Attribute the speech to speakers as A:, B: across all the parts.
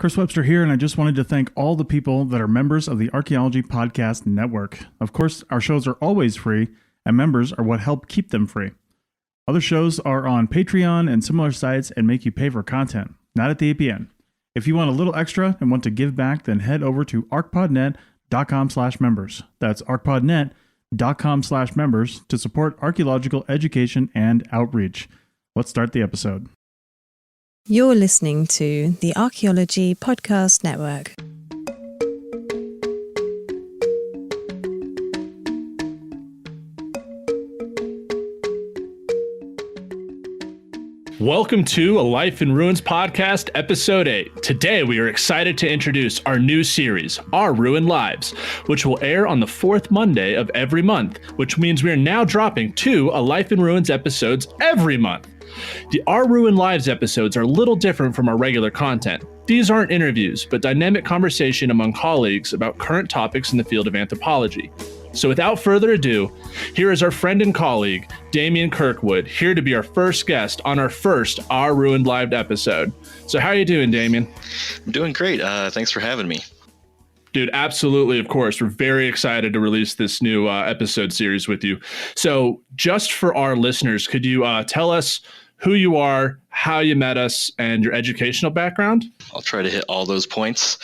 A: Chris Webster here, and I just wanted to thank all the people that are members of the Archaeology Podcast Network. Of course, our shows are always free, and members are what help keep them free. Other shows are on Patreon and similar sites and make you pay for content, not at the APN. If you want a little extra and want to give back, then head over to archpodnet.com/members. That's archpodnet.com/members to support archaeological education and outreach. Let's start the episode.
B: You're listening to the Archaeology Podcast Network.
C: Welcome to A Life in Ruins Podcast, Episode 8. Today, we are excited to introduce our new series, Our Ruined Lives, which will air on the fourth Monday of every month, which means we are now dropping 2 A Life in Ruins episodes every month. The Our Ruined Lives episodes are a little different from our regular content. These aren't interviews, but dynamic conversation among colleagues about current topics in the field of anthropology. So without further ado, here is our friend and colleague, Damian Kirkwood, here to be our first guest on our first Our Ruined Lives episode. So how are you doing, Damian?
D: I'm doing great. Thanks for having me.
C: Dude, absolutely, of course. We're very excited to release this new episode series with you. So just for our listeners, could you tell us who you are, how you met us, and your educational background?
D: I'll try to hit all those points.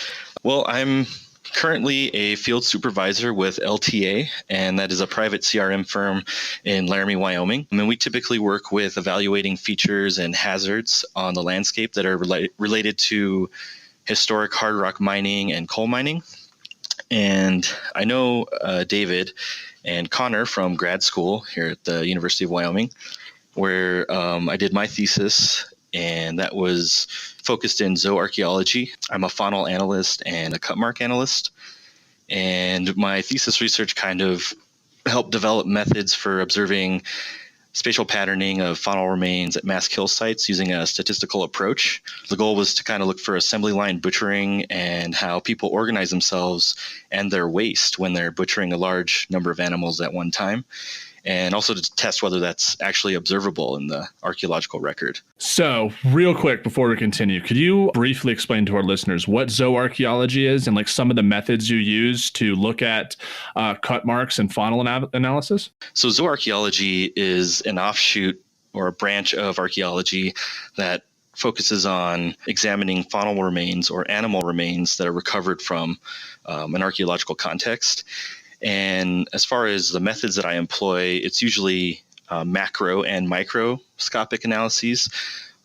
D: Well, I'm currently a field supervisor with LTA, and that is a private CRM firm in Laramie, Wyoming. I mean, we typically work with evaluating features and hazards on the landscape that are related to historic hard rock mining and coal mining. And I know David and Connor from grad school here at the University of Wyoming, where I did my thesis, and that was focused in zooarchaeology. I'm a faunal analyst and a cut mark analyst, and my thesis research kind of helped develop methods for observing spatial patterning of faunal remains at mass kill sites using a statistical approach. The goal was to kind of look for assembly line butchering and how people organize themselves and their waste when they're butchering a large number of animals at one time, and also to test whether that's actually observable in the archaeological record.
C: So real quick before we continue, could you briefly explain to our listeners what zooarchaeology is and like some of the methods you use to look at cut marks and faunal analysis?
D: So zooarchaeology is an offshoot or a branch of archaeology that focuses on examining faunal remains or animal remains that are recovered from an archaeological context. And as far as the methods that I employ, it's usually macro and microscopic analyses.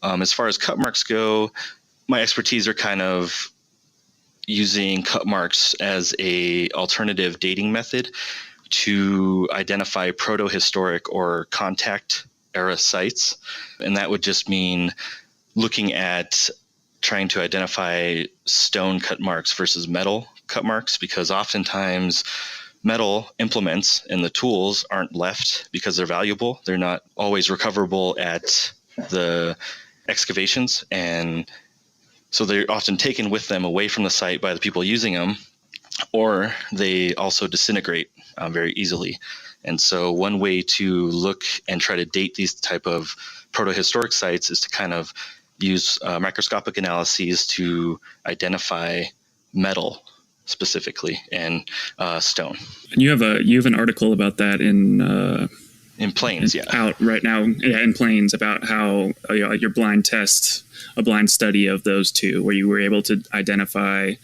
D: As far as cut marks go, my expertise are kind of using cut marks as a alternative dating method to identify protohistoric or contact era sites. And that would just mean looking at trying to identify stone cut marks versus metal cut marks, because oftentimes metal implements and the tools aren't left because they're valuable. They're not always recoverable at the excavations. And so they're often taken with them away from the site by the people using them, or they also disintegrate very easily. And so one way to look and try to date these type of protohistoric sites is to kind of use microscopic analyses to identify metal specifically, and stone.
E: And you have an article about that in
D: Plains,
E: out right now, in Plains, about how your blind test, a blind study of those two, where you were able to identify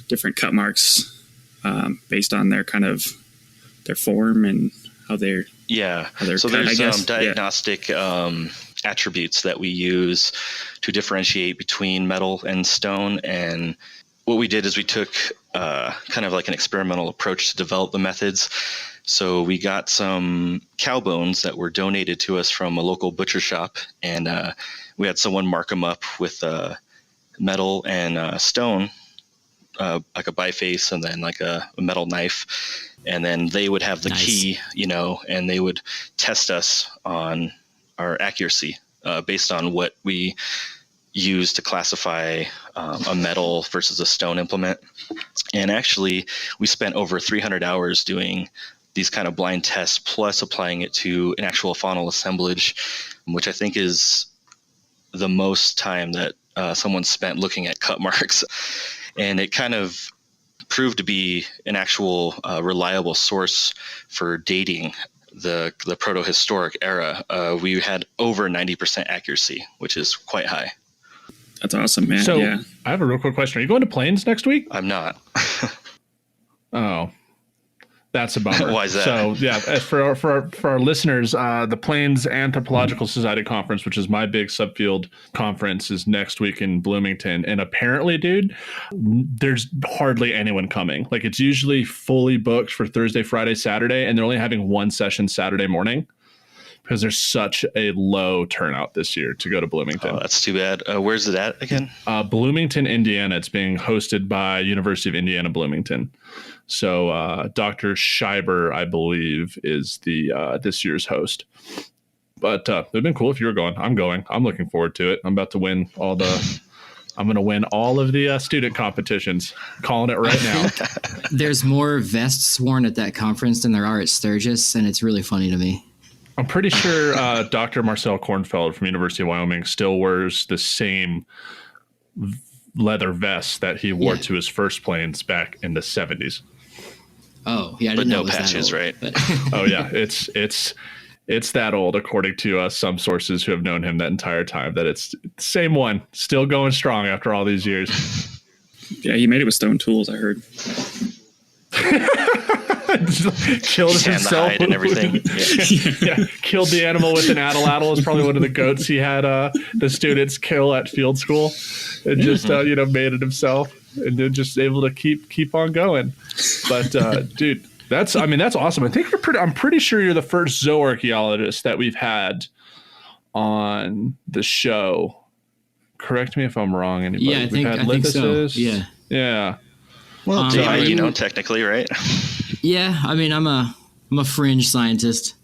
E: different cut marks based on their kind of their form and how they're
D: so there's diagnostic attributes that we use to differentiate between metal and stone. And what we did is we took kind of like an experimental approach to develop the methods. So we got some cow bones that were donated to us from a local butcher shop, and we had someone mark them up with metal and stone, like a biface and then like a metal knife. And then they would have the key, and they would test us on our accuracy based on what we used to classify a metal versus a stone implement. And actually, we spent over 300 hours doing these kind of blind tests, plus applying it to an actual faunal assemblage, which I think is the most time that someone spent looking at cut marks. And it kind of proved to be an actual reliable source for dating the protohistoric era. We had over 90% accuracy, which is quite high.
E: That's awesome, man.
C: So
E: Yeah.
C: I have a real quick question. Are you going to Plains next week?
D: I'm not.
C: Oh, that's a bummer.
D: Why is that?
C: So yeah, for our listeners, the Plains Anthropological Society Conference, which is my big subfield conference, is next week in Bloomington. And apparently, dude, there's hardly anyone coming. Like, it's usually fully booked for Thursday, Friday, Saturday, and they're only having one session Saturday morning because there's such a low turnout this year to go to Bloomington.
D: Oh, that's too bad. Where's it at again?
C: Bloomington, Indiana. It's being hosted by University of Indiana, Bloomington. So Dr. Schreiber, I believe, is the this year's host. But it'd been cool if you were going. I'm going. I'm looking forward to it. I'm about to win all the. I'm going to win all of the student competitions. Calling it right now.
F: There's more vests worn at that conference than there are at Sturgis, and it's really funny to me.
C: I'm pretty sure Dr. Marcel Kornfeld from University of Wyoming still wears the same leather vest that he wore to his first planes back in the 70s.
F: Oh, yeah, I
D: But
F: didn't know
D: no
F: it was that
D: patches,
F: old,
D: right?
F: But
C: Oh yeah, it's that old, according to some sources who have known him that entire time. That it's the same one, still going strong after all these years.
E: Yeah, he made it with stone tools, I heard.
C: Killed
D: Tanned the
C: himself
D: hide and everything.
C: Yeah, killed the animal with an atlatl. Is probably one of the goats he had the students kill at field school, and just made it himself, and then just able to keep on going. But dude, that's awesome. I think I'm pretty sure you're the first zooarchaeologist that we've had on the show. Correct me if I'm wrong. Anybody?
F: yeah, I think so.
C: Yeah.
D: Well, technically, right?
F: Yeah, I mean, I'm a fringe scientist.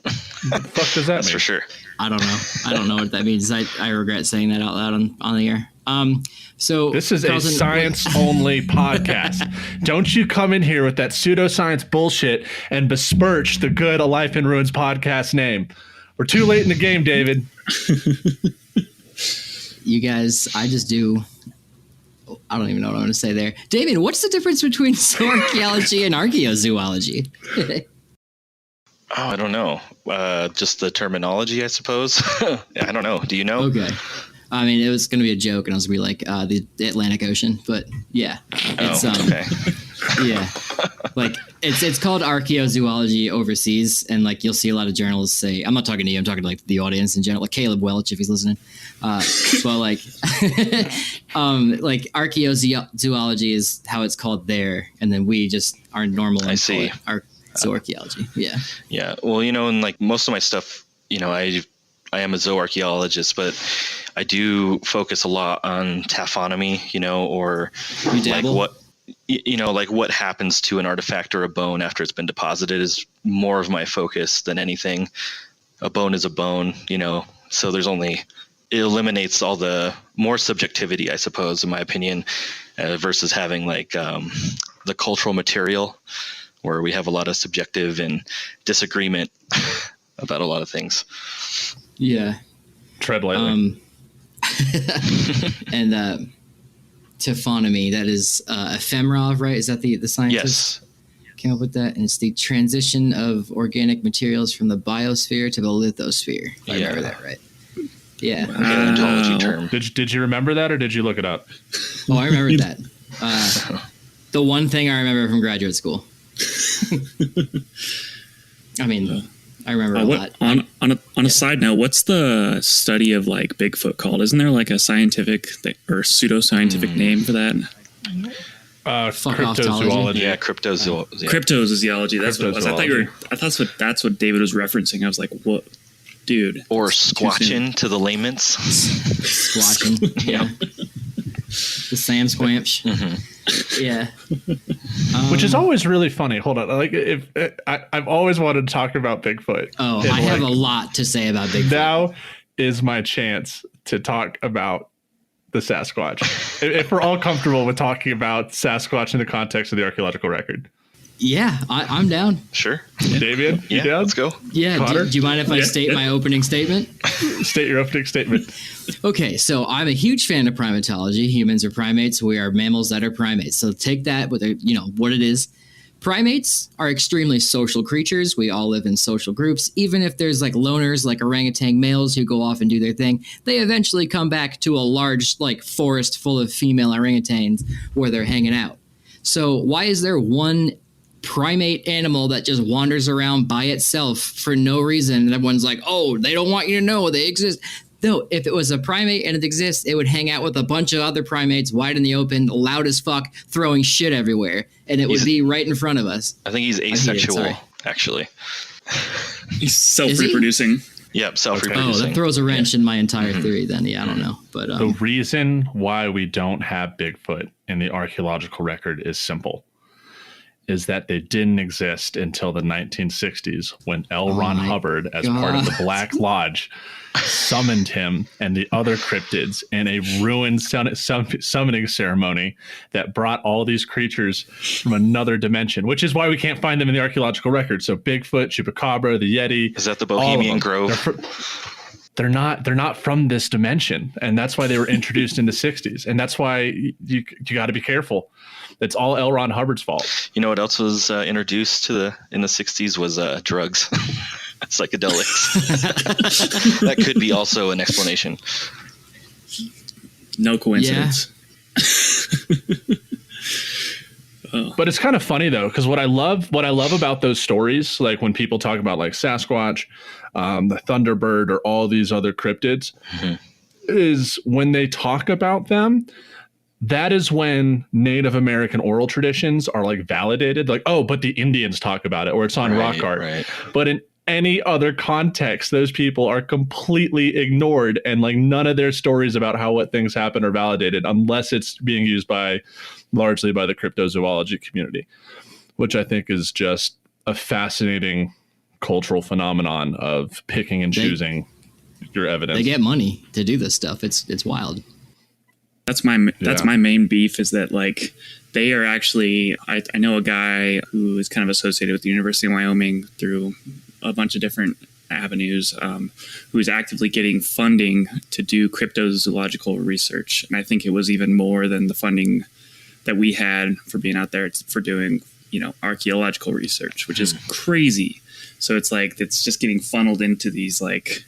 C: What the fuck does that
D: That's
C: mean?
D: for sure.
F: I don't know. I don't know what that means. I regret saying that out loud on the air. So
C: This is a
F: Carlton,
C: science-only podcast. Don't you come in here with that pseudoscience bullshit and besmirch the good A Life in Ruins podcast name. We're too late in the game, David.
F: You guys, I just do. I don't even know what I'm going to say there. Damian, what's the difference between zooarchaeology and archaeozoology?
D: Oh, I don't know. Just the terminology, I suppose. I don't know. Do you know?
F: Okay. I mean, it was going to be a joke, and I was going to be like the Atlantic Ocean, but yeah, it's
D: okay.
F: yeah, like it's called archaeozoology overseas, and like you'll see a lot of journalists say, I'm not talking to you, I'm talking to like the audience in general, like Caleb Welch if he's listening. But like, like archaeozoology is how it's called there, and then we just our normal.
D: I see.
F: Zooarchaeology. Yeah.
D: Yeah. Well, and like most of my stuff, I am a zooarchaeologist, but I do focus a lot on taphonomy, or
F: You dabble?
D: like what happens to an artifact or a bone after it's been deposited is more of my focus than anything. A bone is a bone, so it eliminates all the more subjectivity, I suppose, in my opinion, versus having like the cultural material where we have a lot of subjective and disagreement about a lot of things.
F: Yeah.
C: Tread lightly.
F: And taphonomy, that is Efemrov, right? Is that the scientist?
D: Yes.
F: Came up with that, and it's the transition of organic materials from the biosphere to the lithosphere. If I remember that right. Yeah.
D: Paleontology term.
C: Did you remember that, or did you look it up?
F: Oh, I remember that. The one thing I remember from graduate school. I mean, I remember a lot.
E: On a side note, what's the study of like Bigfoot called? Isn't there like a scientific or pseudoscientific name for that?
C: Cryptozoology.
D: Yeah, cryptozoology.
E: Cryptozoology. That's what it was. I thought that's what David was referencing. I was like, what, dude?
D: Or squatching to the layman's.
F: Squatching. Yeah. The Sam Squamch.
D: Mm-hmm.
F: Yeah.
C: Which is always really funny. Hold on. Like, I've always wanted to talk about Bigfoot.
F: Oh, I have a lot to say about Bigfoot.
C: Now is my chance to talk about the Sasquatch. If we're all comfortable with talking about Sasquatch in the context of the archaeological record.
F: Yeah, I'm down.
D: Sure.
C: Damian, you
D: Yeah,
C: down?
D: let's go.
F: Yeah,
C: Connor?
F: do you mind if I state my opening statement?
C: State your opening statement.
F: Okay, so I'm a huge fan of primatology. Humans are primates. We are mammals that are primates. So take that with what it is. Primates are extremely social creatures. We all live in social groups. Even if there's like loners, like orangutan males who go off and do their thing, they eventually come back to a large like forest full of female orangutans where they're hanging out. So why is there one primate animal that just wanders around by itself for no reason? And everyone's like, oh, they don't want you to know they exist. Though, if it was a primate and it exists, it would hang out with a bunch of other primates wide in the open, loud as fuck, throwing shit everywhere. And it would be right in front of us.
D: I think he's asexual, actually.
E: He's self-reproducing.
D: Yep, self-reproducing.
F: Oh, that throws a wrench in my entire theory then. Yeah, I don't know. But
C: The reason why we don't have Bigfoot in the archaeological record is simple. Is that they didn't exist until the 1960s when L. Ron Hubbard, as part of the Black Lodge, summoned him and the other cryptids in a ruined summoning ceremony that brought all these creatures from another dimension, which is why we can't find them in the archaeological record. So Bigfoot, Chupacabra, the Yeti.
D: Is that the Bohemian Grove?
C: They're not from this dimension, and that's why they were introduced in the 60s, and that's why you got to be careful. It's all L. Ron Hubbard's fault.
D: You know what else was introduced in the 60s was drugs. Psychedelics. That could be also an explanation.
E: No coincidence.
C: But it's kind of funny though, because what I love about those stories, like when people talk about like Sasquatch, the Thunderbird, or all these other cryptids, is when they talk about them, that is when Native American oral traditions are like validated. Like, oh, but the Indians talk about it, or it's on rock art.
D: Right.
C: But in any other context, those people are completely ignored, and like none of their stories about what things happen are validated unless it's being used largely by the cryptozoology community, which I think is just a fascinating cultural phenomenon of picking and choosing your evidence.
F: They get money to do this stuff. It's wild.
E: That's my main beef, is that like they are actually, I know a guy who is kind of associated with the University of Wyoming through a bunch of different avenues, who's actively getting funding to do cryptozoological research. And I think it was even more than the funding that we had for being out there for doing, archaeological research, which is crazy. So it's like, it's just getting funneled into these, like,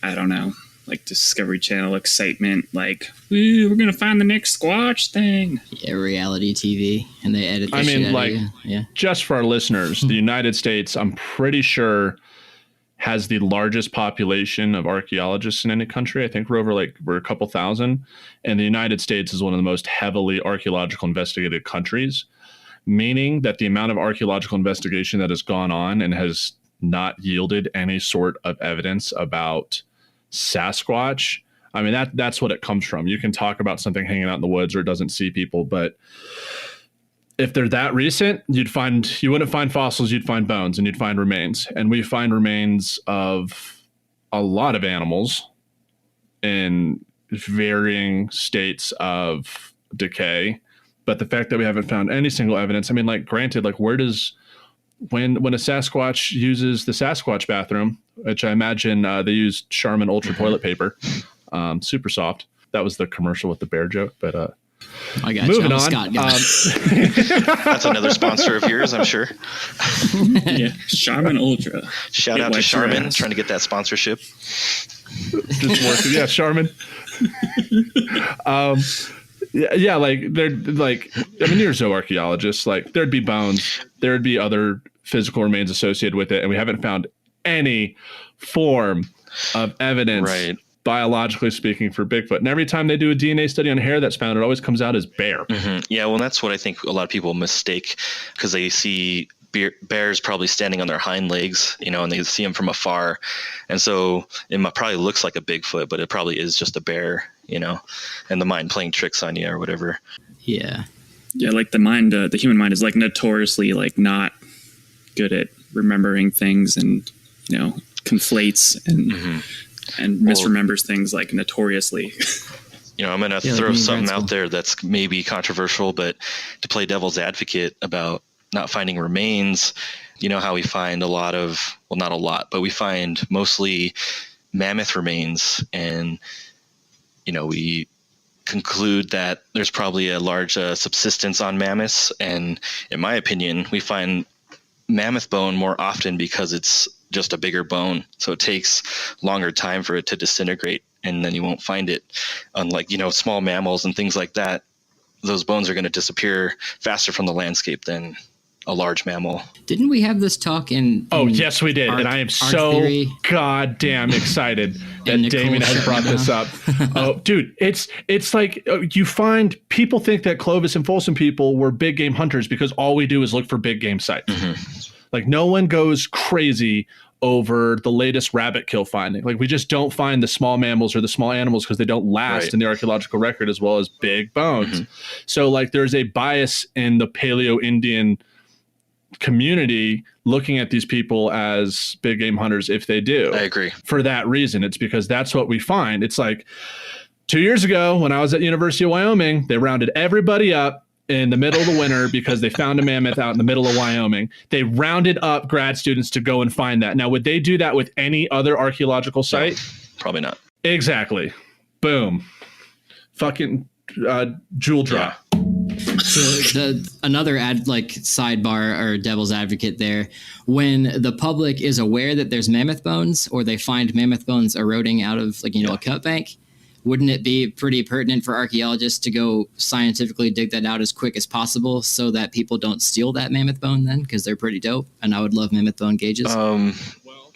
E: I don't know, like Discovery Channel excitement, like, we're going to find the next Squatch thing.
F: Yeah, reality TV. And they edit the shit out of you. Yeah.
C: Just for our listeners, the United States, I'm pretty sure, has the largest population of archaeologists in any country. I think we're a couple thousand. And the United States is one of the most heavily archaeological investigated countries, meaning that the amount of archaeological investigation that has gone on and has not yielded any sort of evidence about Sasquatch. I mean, that's what it comes from. You can talk about something hanging out in the woods or it doesn't see people, but if they're that recent, you wouldn't find fossils, you'd find bones and you'd find remains. And we find remains of a lot of animals in varying states of decay. But the fact that we haven't found any single evidence, I mean, like, granted, like, where does, when a Sasquatch uses the Sasquatch bathroom, which I imagine they use Charmin Ultra toilet paper, super soft. That was the commercial with the bear joke, but
F: I got
C: moving
F: you.
C: on.
F: Scott,
D: That's another sponsor of yours, I'm sure.
E: Yeah, Charmin Ultra.
D: Shout out to Charmin, trying to get that sponsorship.
C: Just working. Yeah, Charmin. Yeah, like they're like, I mean, you're zooarchaeologists. Like, there'd be bones, there'd be other physical remains associated with it, and we haven't found any form of evidence, biologically speaking, for Bigfoot. And every time they do a DNA study on hair that's found, it always comes out as bear.
D: Mm-hmm. Yeah, well, that's what I think a lot of people mistake, because they see bears probably standing on their hind legs, and they see them from afar, and so it probably looks like a Bigfoot, but it probably is just a bear, and the mind playing tricks on you or whatever.
F: Yeah,
E: like the human mind is like notoriously like not good at remembering things, and conflates and misremembers things, like, notoriously.
D: I'm going to throw something out there that's maybe controversial, but to play devil's advocate about not finding remains. You know how we find a lot of, well, not a lot, but we find mostly mammoth remains. And, we conclude that there's probably a large subsistence on mammoths. And in my opinion, we find mammoth bone more often because it's just a bigger bone. So it takes longer time for it to disintegrate, and then you won't find it. Unlike, small mammals and things like that, those bones are going to disappear faster from the landscape than a large mammal.
F: Didn't we have this talk in
C: yes, we did. And I am so goddamn excited that Damian has brought this up. Oh, dude, it's like you find people think that Clovis and Folsom people were big game hunters because all we do is look for big game sites. Mm-hmm. Like no one goes crazy over the latest rabbit kill finding. Like we just don't find the small mammals or the small animals because they don't last in the archaeological record as well as big bones. Mm-hmm. So like there's a bias in the Paleo-Indian community looking at these people as big game hunters if they do.
D: I agree.
C: For that reason, it's because that's what we find. It's like 2 years ago when I was at University of Wyoming, they rounded everybody up in the middle of the winter because they found a mammoth out in the middle of Wyoming. They rounded up grad students to go and find that. Now, would they do that with any other archaeological site?
D: No, probably not.
C: Exactly. Boom. Fucking jewel drop.
F: Yeah. So another sidebar or devil's advocate there, when the public is aware that there's mammoth bones or they find mammoth bones eroding out of a cut bank, wouldn't it be pretty pertinent for archaeologists to go scientifically dig that out as quick as possible so that people don't steal that mammoth bone then? Because they're pretty dope. And I would love mammoth bone gauges.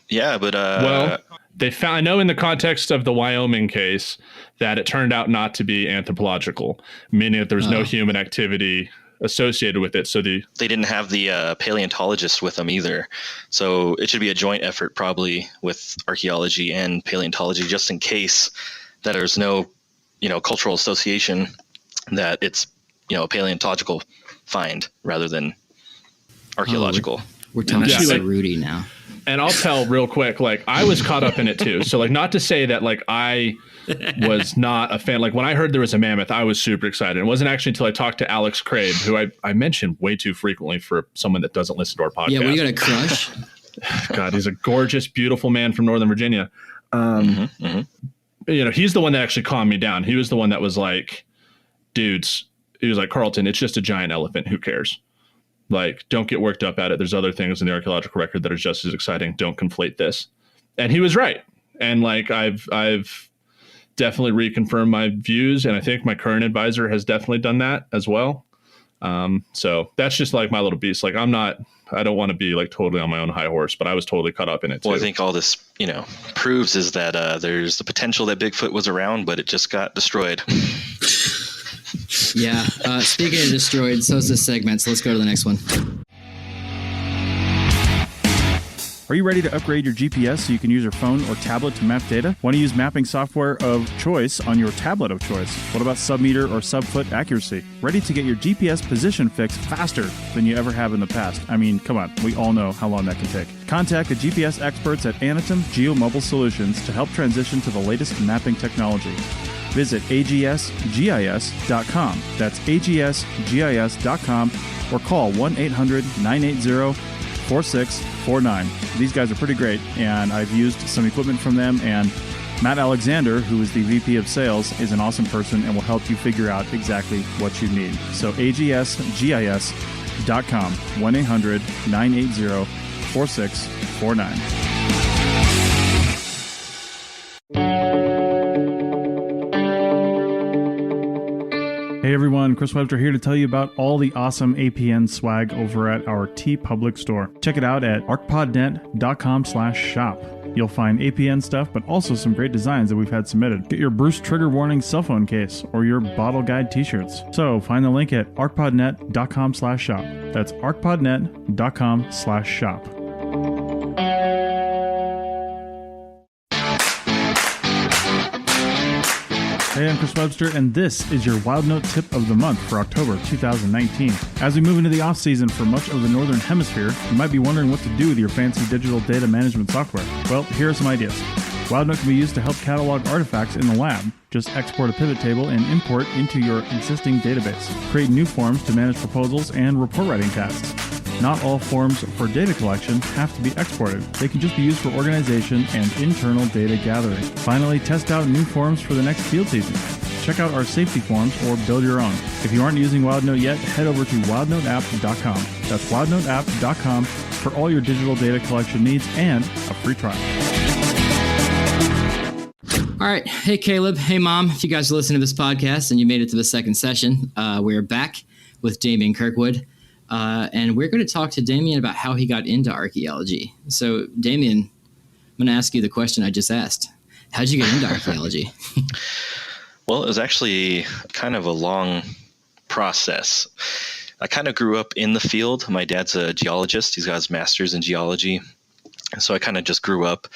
D: Yeah, but...
C: well, they found, I know in the context of the Wyoming case that it turned out not to be anthropological, meaning that there was no human activity associated with it. So they
D: didn't have the paleontologist with them either. So it should be a joint effort probably with archaeology and paleontology, just in case that there's no, cultural association, that it's, a paleontological find rather than archaeological.
F: We're talking so Rudy now.
C: And I'll tell real quick, I was caught up in it too. So not to say that I was not a fan. When I heard there was a mammoth, I was super excited. It wasn't actually until I talked to Alex Crabe, who I mention way too frequently for someone that doesn't listen to our podcast.
F: Yeah, we got a crush.
C: God, he's a gorgeous, beautiful man from Northern Virginia. He's the one that actually calmed me down. He was the one that was like, dudes, he was like, Carlton, it's just a giant elephant. Who cares? Don't get worked up at it. There's other things in the archaeological record that are just as exciting. Don't conflate this. And he was right. And I've definitely reconfirmed my views. And I think my current advisor has definitely done that as well. So that's just my little beast. I don't want to be totally on my own high horse, but I was totally caught up in it too.
D: Well, I think all this, proves is that there's the potential that Bigfoot was around, but it just got destroyed.
F: Yeah. Speaking of destroyed, so is this segment. So let's go to the next one.
A: Are you ready to upgrade your GPS so you can use your phone or tablet to map data? Want to use mapping software of choice on your tablet of choice? What about sub-meter or sub-foot accuracy? Ready to get your GPS position fixed faster than you ever have in the past? I mean, come on, we all know how long that can take. Contact the GPS experts at Anitum GeoMobile Solutions to help transition to the latest mapping technology. Visit agsgis.com. That's agsgis.com or call 1-800-980-4649. These guys are pretty great, and I've used some equipment from them, and Matt Alexander, who is the VP of Sales, is an awesome person and will help you figure out exactly what you need. So agsgis.com, 1-800-980-4649. Hey everyone, Chris Webster here to tell you about all the awesome APN swag over at our TeePublic store. Check it out at arcpodnet.com/shop. You'll find APN stuff, but also some great designs that we've had submitted. Get your Bruce Trigger Warning cell phone case or your Bottle Guide t-shirts. So find the link at arcpodnet.com/shop. That's arcpodnet.com/shop. Hey, I'm Chris Webster, and this is your Wild Note tip of the month for October 2019. As we move into the off-season for much of the Northern Hemisphere, you might be wondering what to do with your fancy digital data management software. Well, here are some ideas. Wild Note can be used to help catalog artifacts in the lab. Just export a pivot table and import into your existing database. Create new forms to manage proposals and report writing tasks. Not all forms for data collection have to be exported. They can just be used for organization and internal data gathering. Finally, test out new forms for the next field season. Check out our safety forms or build your own. If you aren't using WildNote yet, head over to wildnoteapp.com. That's wildnoteapp.com for all your digital data collection needs and a free trial.
F: All right. Hey, Caleb. Hey, Mom. If you guys are listening to this podcast and you made it to the second session, we're back with Damian Kirkwood. And we're going to talk to Damian about how he got into archaeology. So, Damian, I'm going to ask you the question I just asked. How'd you get into archaeology?
D: Well, it was actually kind of a long process. I kind of grew up in the field. My dad's a geologist. He's got his master's in geology. So I kind of just grew up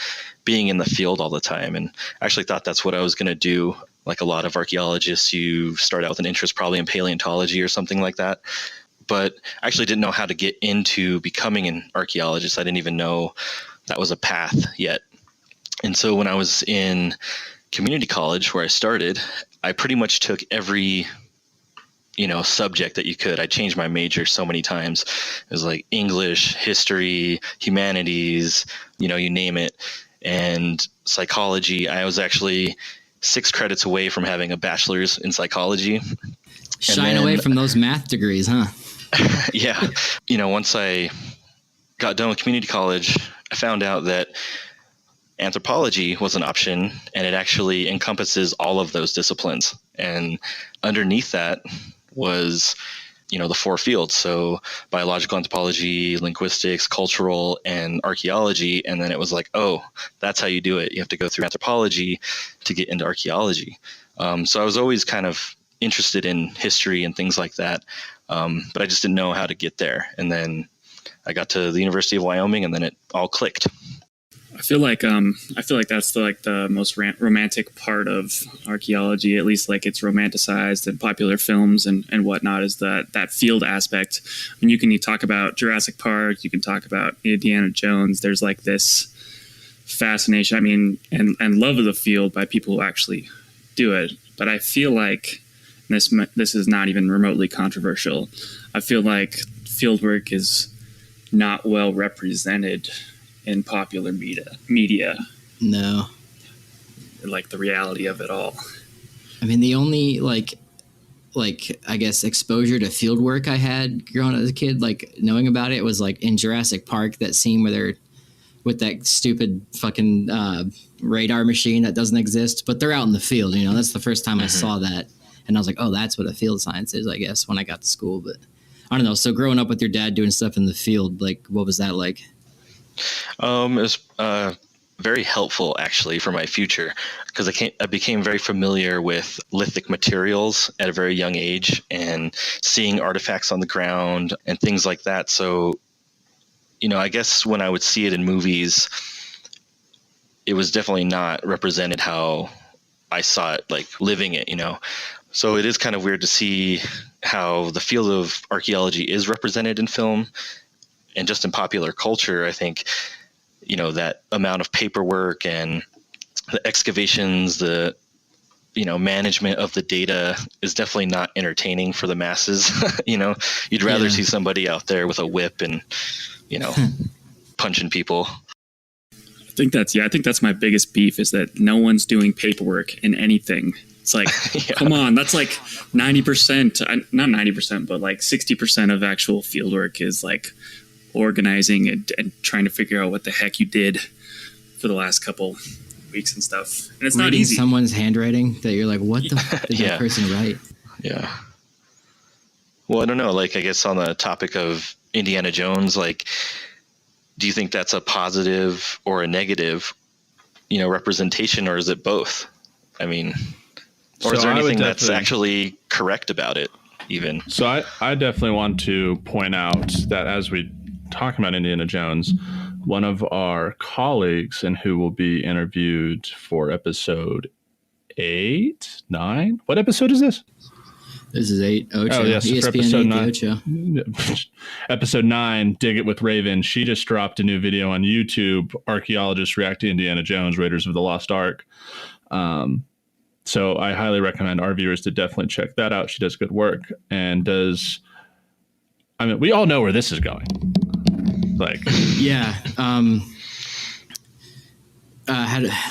D: being in the field all the time, and I actually thought that's what I was going to do. Like a lot of archaeologists, you start out with an interest probably in paleontology or something like that. But I actually didn't know how to get into becoming an archaeologist. I didn't even know that was a path yet. And so when I was in community college where I started, I pretty much took every subject that you could. I changed my major so many times. It was like English, history, humanities, you name it. And psychology. I was actually 6 credits away from having a bachelor's in psychology.
F: Shine away from those math degrees, huh?
D: Yeah. Once I got done with community college, I found out that anthropology was an option, and it actually encompasses all of those disciplines. And underneath that was, the 4 fields. So biological anthropology, linguistics, cultural, and archaeology. And then it was like, oh, that's how you do it. You have to go through anthropology to get into archaeology. So I was always kind of interested in history and things like that. But I just didn't know how to get there. And then I got to the University of Wyoming, and then it all clicked.
E: I feel like that's the most romantic part of archaeology, at least like it's romanticized in popular films and whatnot, is that field aspect. When you talk about Jurassic Park, you can talk about Indiana Jones. There's like this fascination, and love of the field by people who actually do it. But I feel like this is not even remotely controversial. I feel like fieldwork is not well represented in popular media.
F: No.
E: Like the reality of it all.
F: The only like I guess exposure to field work I had growing up as a kid, like knowing about it, was like in Jurassic Park, that scene where they're with that stupid fucking radar machine that doesn't exist, but they're out in the field, that's the first time I saw that. And I was like, oh, that's what a field science is, I guess, when I got to school. But I don't know. So growing up with your dad doing stuff in the field, like, what was that like?
D: It was very helpful, actually, for my future, because I became very familiar with lithic materials at a very young age and seeing artifacts on the ground and things like that. So, I guess when I would see it in movies, it was definitely not represented how I saw it, like living it, So it is kind of weird to see how the field of archaeology is represented in film. And just in popular culture, I think, that amount of paperwork and the excavations, the, management of the data is definitely not entertaining for the masses. You'd rather see somebody out there with a whip and, punching people.
E: I think that's my biggest beef, is that no one's doing paperwork in anything. It's like, Come on, that's like 90%, not 90%, but like 60% of actual fieldwork is like organizing and trying to figure out what the heck you did for the last couple weeks and stuff. And it's not easy.
F: Someone's handwriting that you're like, what the fuck did that person write?
D: Yeah. Well, I don't know. Like, I guess on the topic of Indiana Jones, like, do you think that's a positive or a negative, representation, or is it both? Or is there anything that's actually correct about it even?
C: So I definitely want to point out that as we talk about Indiana Jones, one of our colleagues and who will be interviewed for episode 8, 9. What episode is this?
F: This is 8. Ocho.
C: Oh, yes,
F: ESPN
C: for episode 9.
F: Ocho.
C: Episode 9, Dig It with Raven. She just dropped a new video on YouTube, Archaeologists React to Indiana Jones, Raiders of the Lost Ark. So I highly recommend our viewers to definitely check that out. She does good work and does I mean, we all know where this is going. Like,
F: Yeah.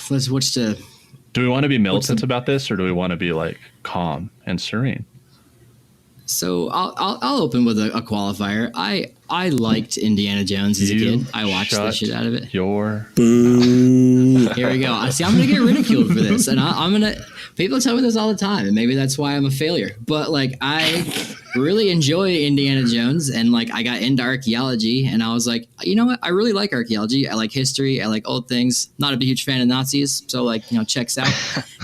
F: Let's switch to.
C: do we want to be militant about this, or do we want to be like calm and serene?
F: So I'll open with a qualifier. I liked Indiana Jones as a kid. I watched the shit out of it.
C: Your
F: Here we go. See, I'm gonna get ridiculed for this, and I'm gonna. People tell me this all the time, and maybe that's why I'm a failure. But like, I really enjoy Indiana Jones, and like, I got into archaeology, and I was like, you know what? I really like archaeology. I like history. I like old things. Not a huge fan of Nazis, so like, checks out.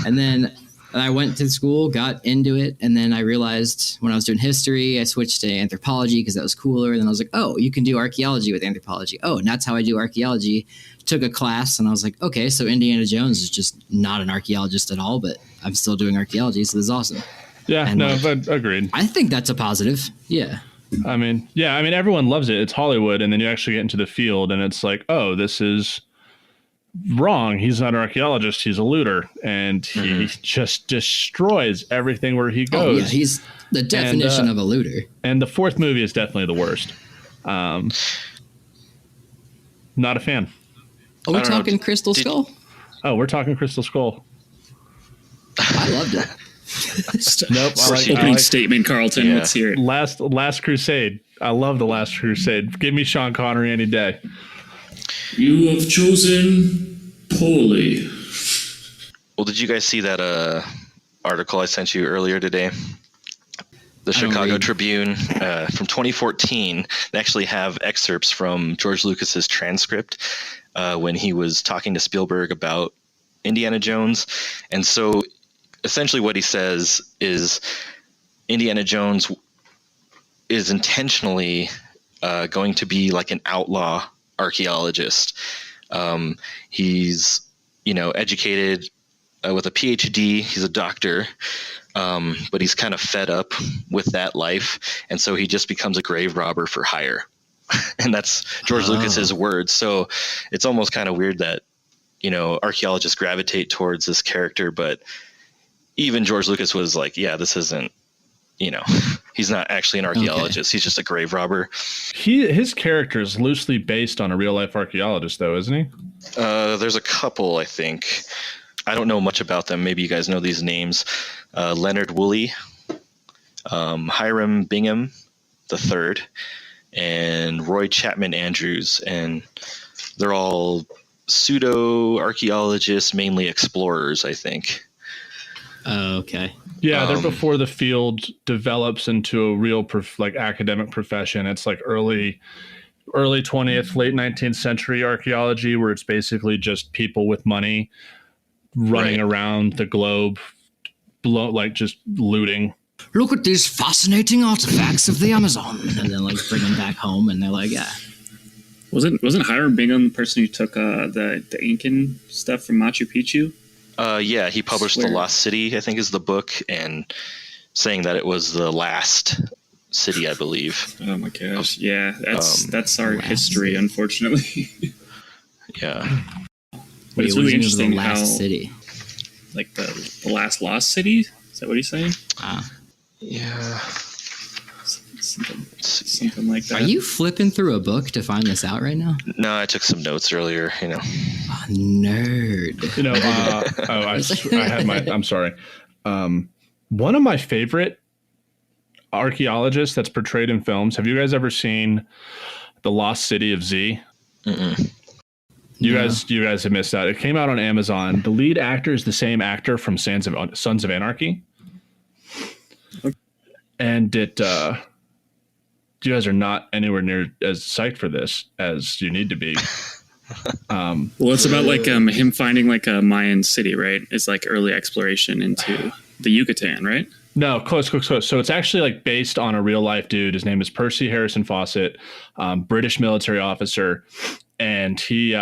F: And then I went to school, got into it, and then I realized when I was doing history, I switched to anthropology because that was cooler. And then I was like, oh, you can do archaeology with anthropology. Oh, and that's how I do archaeology. Took a class, and I was like, okay, so Indiana Jones is just not an archaeologist at all, but I'm still doing archaeology, so this is awesome.
C: Yeah,
F: And,
C: no,
F: like,
C: but agreed.
F: I think that's a positive. Yeah.
C: I mean, everyone loves it. It's Hollywood, and then you actually get into the field, and it's like, oh, this is wrong. He's not an archaeologist. He's a looter, and he just destroys everything where he goes.
F: Oh, yeah, he's the definition of a looter.
C: And the fourth movie is definitely the worst. Not a fan.
F: Are we talking Crystal Skull?
C: Oh, we're talking Crystal Skull.
F: I loved it.
C: Nope.
E: Opening statement, Carlton.
D: Yeah.
E: Let's hear it.
C: Last Crusade. I love the Last Crusade. Give me Sean Connery any day.
E: You have chosen poorly.
D: Well, did you guys see that article I sent you earlier today? The Chicago Tribune from 2014. They actually have excerpts from George Lucas's transcript when he was talking to Spielberg about Indiana Jones. And so essentially what he says is Indiana Jones is intentionally going to be like an outlaw archaeologist. He's, educated with a PhD. He's a doctor, but he's kind of fed up with that life. And so he just becomes a grave robber for hire. And that's George Lucas's words. So it's almost kind of weird that, archaeologists gravitate towards this character, but even George Lucas was like, yeah, this isn't, he's not actually an archaeologist. Okay. He's just a grave robber.
C: His character is loosely based on a real life archaeologist though, isn't he?
D: There's a couple, I think. I don't know much about them. Maybe you guys know these names. Leonard Woolley, Hiram Bingham III, and Roy Chapman Andrews. And they're all pseudo-archaeologists, mainly explorers, I think.
F: Oh, okay.
C: Yeah, they're before the field develops into a real academic profession. It's like early 20th, late 19th century archaeology, where it's basically just people with money running around the globe, just looting.
F: Look at these fascinating artifacts of the Amazon, and then bring them back home, and they're like, yeah.
E: Wasn't Hiram Bingham the person who took the Incan stuff from Machu Picchu?
D: Yeah, he published The Lost City, I think is the book, and saying that it was the last city, I believe.
E: Oh my gosh. Yeah, that's our history, unfortunately.
D: Yeah.
E: But it's really interesting
F: the last city.
E: Like the last lost city? Is that what he's saying?
D: Yeah.
E: Something like that.
F: Are you flipping through a book to find this out right now?
D: No, I took some notes earlier,
F: Oh, nerd.
C: I had my, I'm sorry. One of my favorite archaeologists that's portrayed in films. Have you guys ever seen The Lost City of Z?
D: Mm-mm.
C: You guys have missed out. It came out on Amazon. The lead actor is the same actor from Sons of Anarchy. And you guys are not anywhere near as psyched for this as you need to be.
E: Well, it's about him finding a Mayan city, right? It's early exploration into the Yucatan, right?
C: No, close. So it's actually based on a real life dude. His name is Percy Harrison Fawcett, British military officer, and he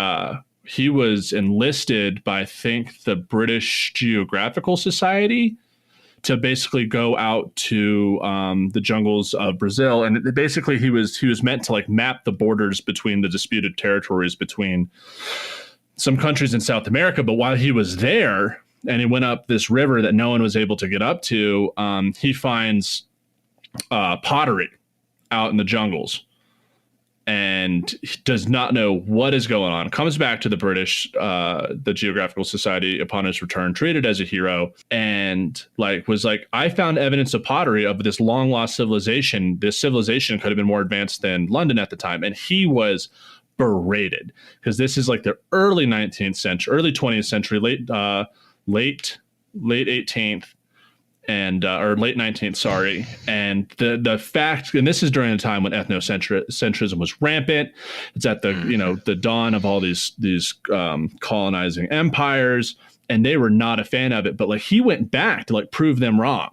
C: was enlisted by, I think, the British Geographical Society to basically go out to the jungles of Brazil. And basically he was meant to map the borders between the disputed territories between some countries in South America. But while he was there and he went up this river that no one was able to get up to, he finds pottery out in the jungles and does not know what is going on. Comes back to the British, the Geographical Society upon his return, treated as a hero, and like was like, I found evidence of pottery of this long lost civilization. This civilization could have been more advanced than London at the time, and he was berated because this is like the early 19th century, early 20th century, late 18th. And or late 19th, sorry. And the fact, and this is during a time when ethnocentrism was rampant. It's at the the dawn of all these colonizing empires, and they were not a fan of it. But like he went back to like prove them wrong,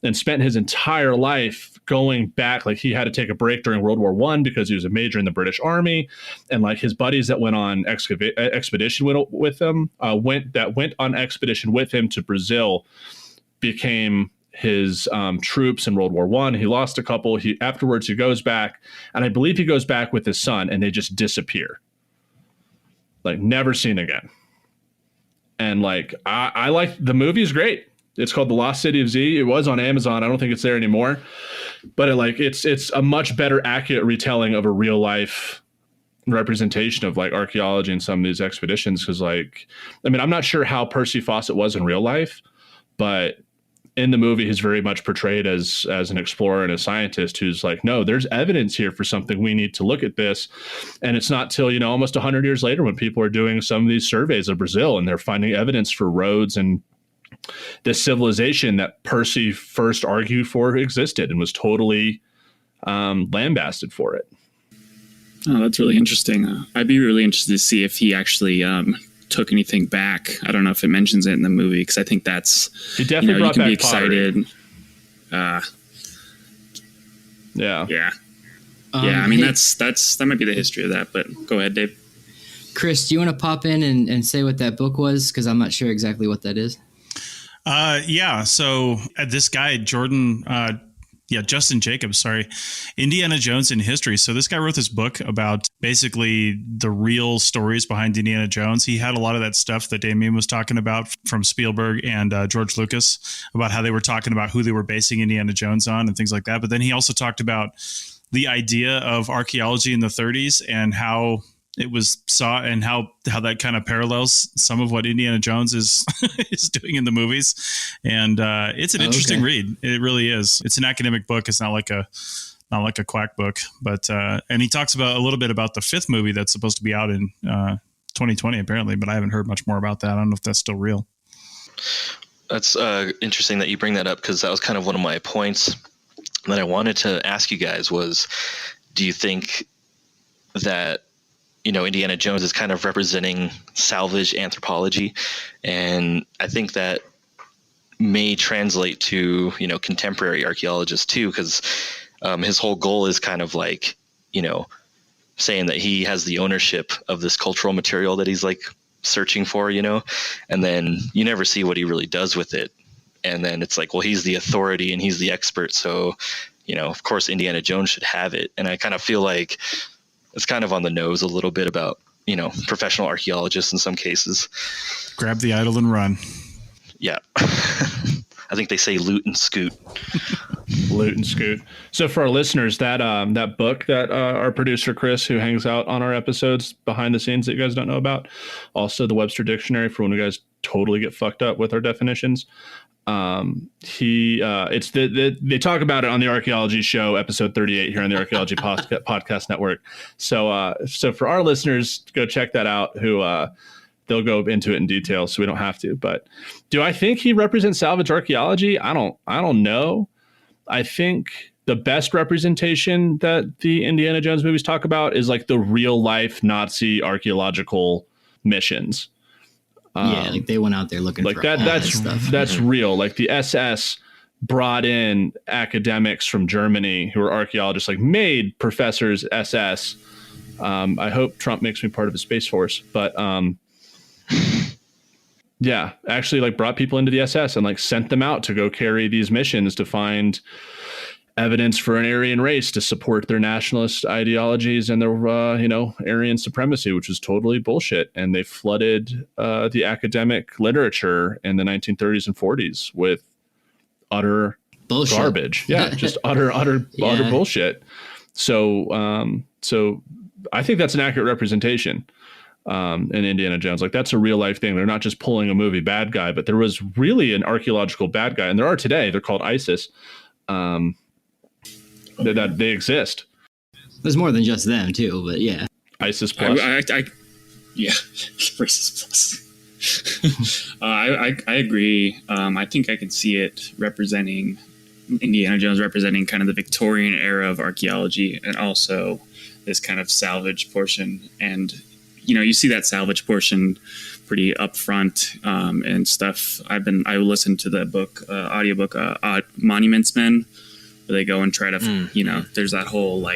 C: and spent his entire life going back. Like he had to take a break during World War I because he was a major in the British Army, and like his buddies that went on expedition with him went on expedition with him to Brazil became his troops in World War I. He lost a couple. Afterwards he goes back, and I believe he goes back with his son, and they just disappear, like never seen again. And like I like the movie is great. It's called The Lost City of Z. It was on Amazon. I don't think it's there anymore, but it's a much better accurate retelling of a real life representation of like archaeology in some of these expeditions. Because like, I mean, I'm not sure how Percy Fawcett was in real life, but in the movie, he's very much portrayed as an explorer and a scientist who's like, no, there's evidence here for something. We need to look at this. And it's not till, almost 100 years later when people are doing some of these surveys of Brazil and they're finding evidence for roads and this civilization that Percy first argued for existed and was totally lambasted for it.
E: Oh, that's really interesting. I'd be really interested to see if he actually took anything back. I don't know if it mentions it in the movie, because I think that's,
C: he definitely brought
E: you can
C: back
E: be excited.
C: Yeah.
E: I mean, that might be the history of that, but go ahead, Dave.
F: Chris, do you want to pop in and say what that book was? Because I'm not sure exactly what that is.
G: So this guy, Justin Jacobs, Indiana Jones in History. So this guy wrote this book about basically the real stories behind Indiana Jones. He had a lot of that stuff that Damian was talking about from Spielberg and George Lucas about how they were talking about who they were basing Indiana Jones on and things like that. But then he also talked about the idea of archaeology in the 30s and how it was saw and how that kind of parallels some of what Indiana Jones is is doing in the movies. And it's an interesting read. It really is. It's an academic book. It's not like a quack book, but and he talks about a little bit about the fifth movie that's supposed to be out in 2020 apparently, but I haven't heard much more about that. I don't know if that's still real.
D: That's interesting that you bring that up, because that was kind of one of my points that I wanted to ask you guys was, do you think that Indiana Jones is kind of representing salvage anthropology? And I think that may translate to, contemporary archaeologists too, because his whole goal is kind of like, saying that he has the ownership of this cultural material that he's like searching for, and then you never see what he really does with it. And then it's like, well, he's the authority and he's the expert. So, of course, Indiana Jones should have it. And I kind of feel like it's kind of on the nose a little bit about, professional archaeologists in some cases.
G: Grab the idol and run.
D: Yeah. I think they say loot and scoot.
C: Loot and scoot. So for our listeners, that book that our producer Chris, who hangs out on our episodes behind the scenes that you guys don't know about, also the Webster Dictionary for when you guys totally get fucked up with our definitions. They talk about it on the Archaeology Show, episode 38 here on the Archaeology Podcast Network. So for our listeners, go check that out. Who they'll go into it in detail, so we don't have to. But do I think he represents salvage archaeology? I don't know. I think the best representation that the Indiana Jones movies talk about is like the real life Nazi archaeological missions.
F: Like they went out there looking
C: like
F: for
C: that. That's real. Like the SS brought in academics from Germany who were archaeologists, like made professors SS. I hope Trump makes me part of the Space Force, but yeah, actually like brought people into the SS and like sent them out to go carry these missions to find evidence for an Aryan race to support their nationalist ideologies and their, Aryan supremacy, which is totally bullshit. And they flooded the academic literature in the 1930s and 40s with utter
F: bullshit.
C: garbage. Yeah, just utter bullshit. So I think that's an accurate representation in Indiana Jones. Like, that's a real life thing. They're not just pulling a movie bad guy, but there was really an archaeological bad guy, and there are today. They're called ISIS. That they exist.
F: There's more than just them too, but yeah.
C: ISIS plus.
E: Yeah, racist plus. I agree. I think I could see it representing Indiana Jones, representing kind of the Victorian era of archaeology, and also this kind of salvage portion. And you see that salvage portion pretty upfront and stuff. I listened to the audiobook Monuments Men, where they go and try to there's that whole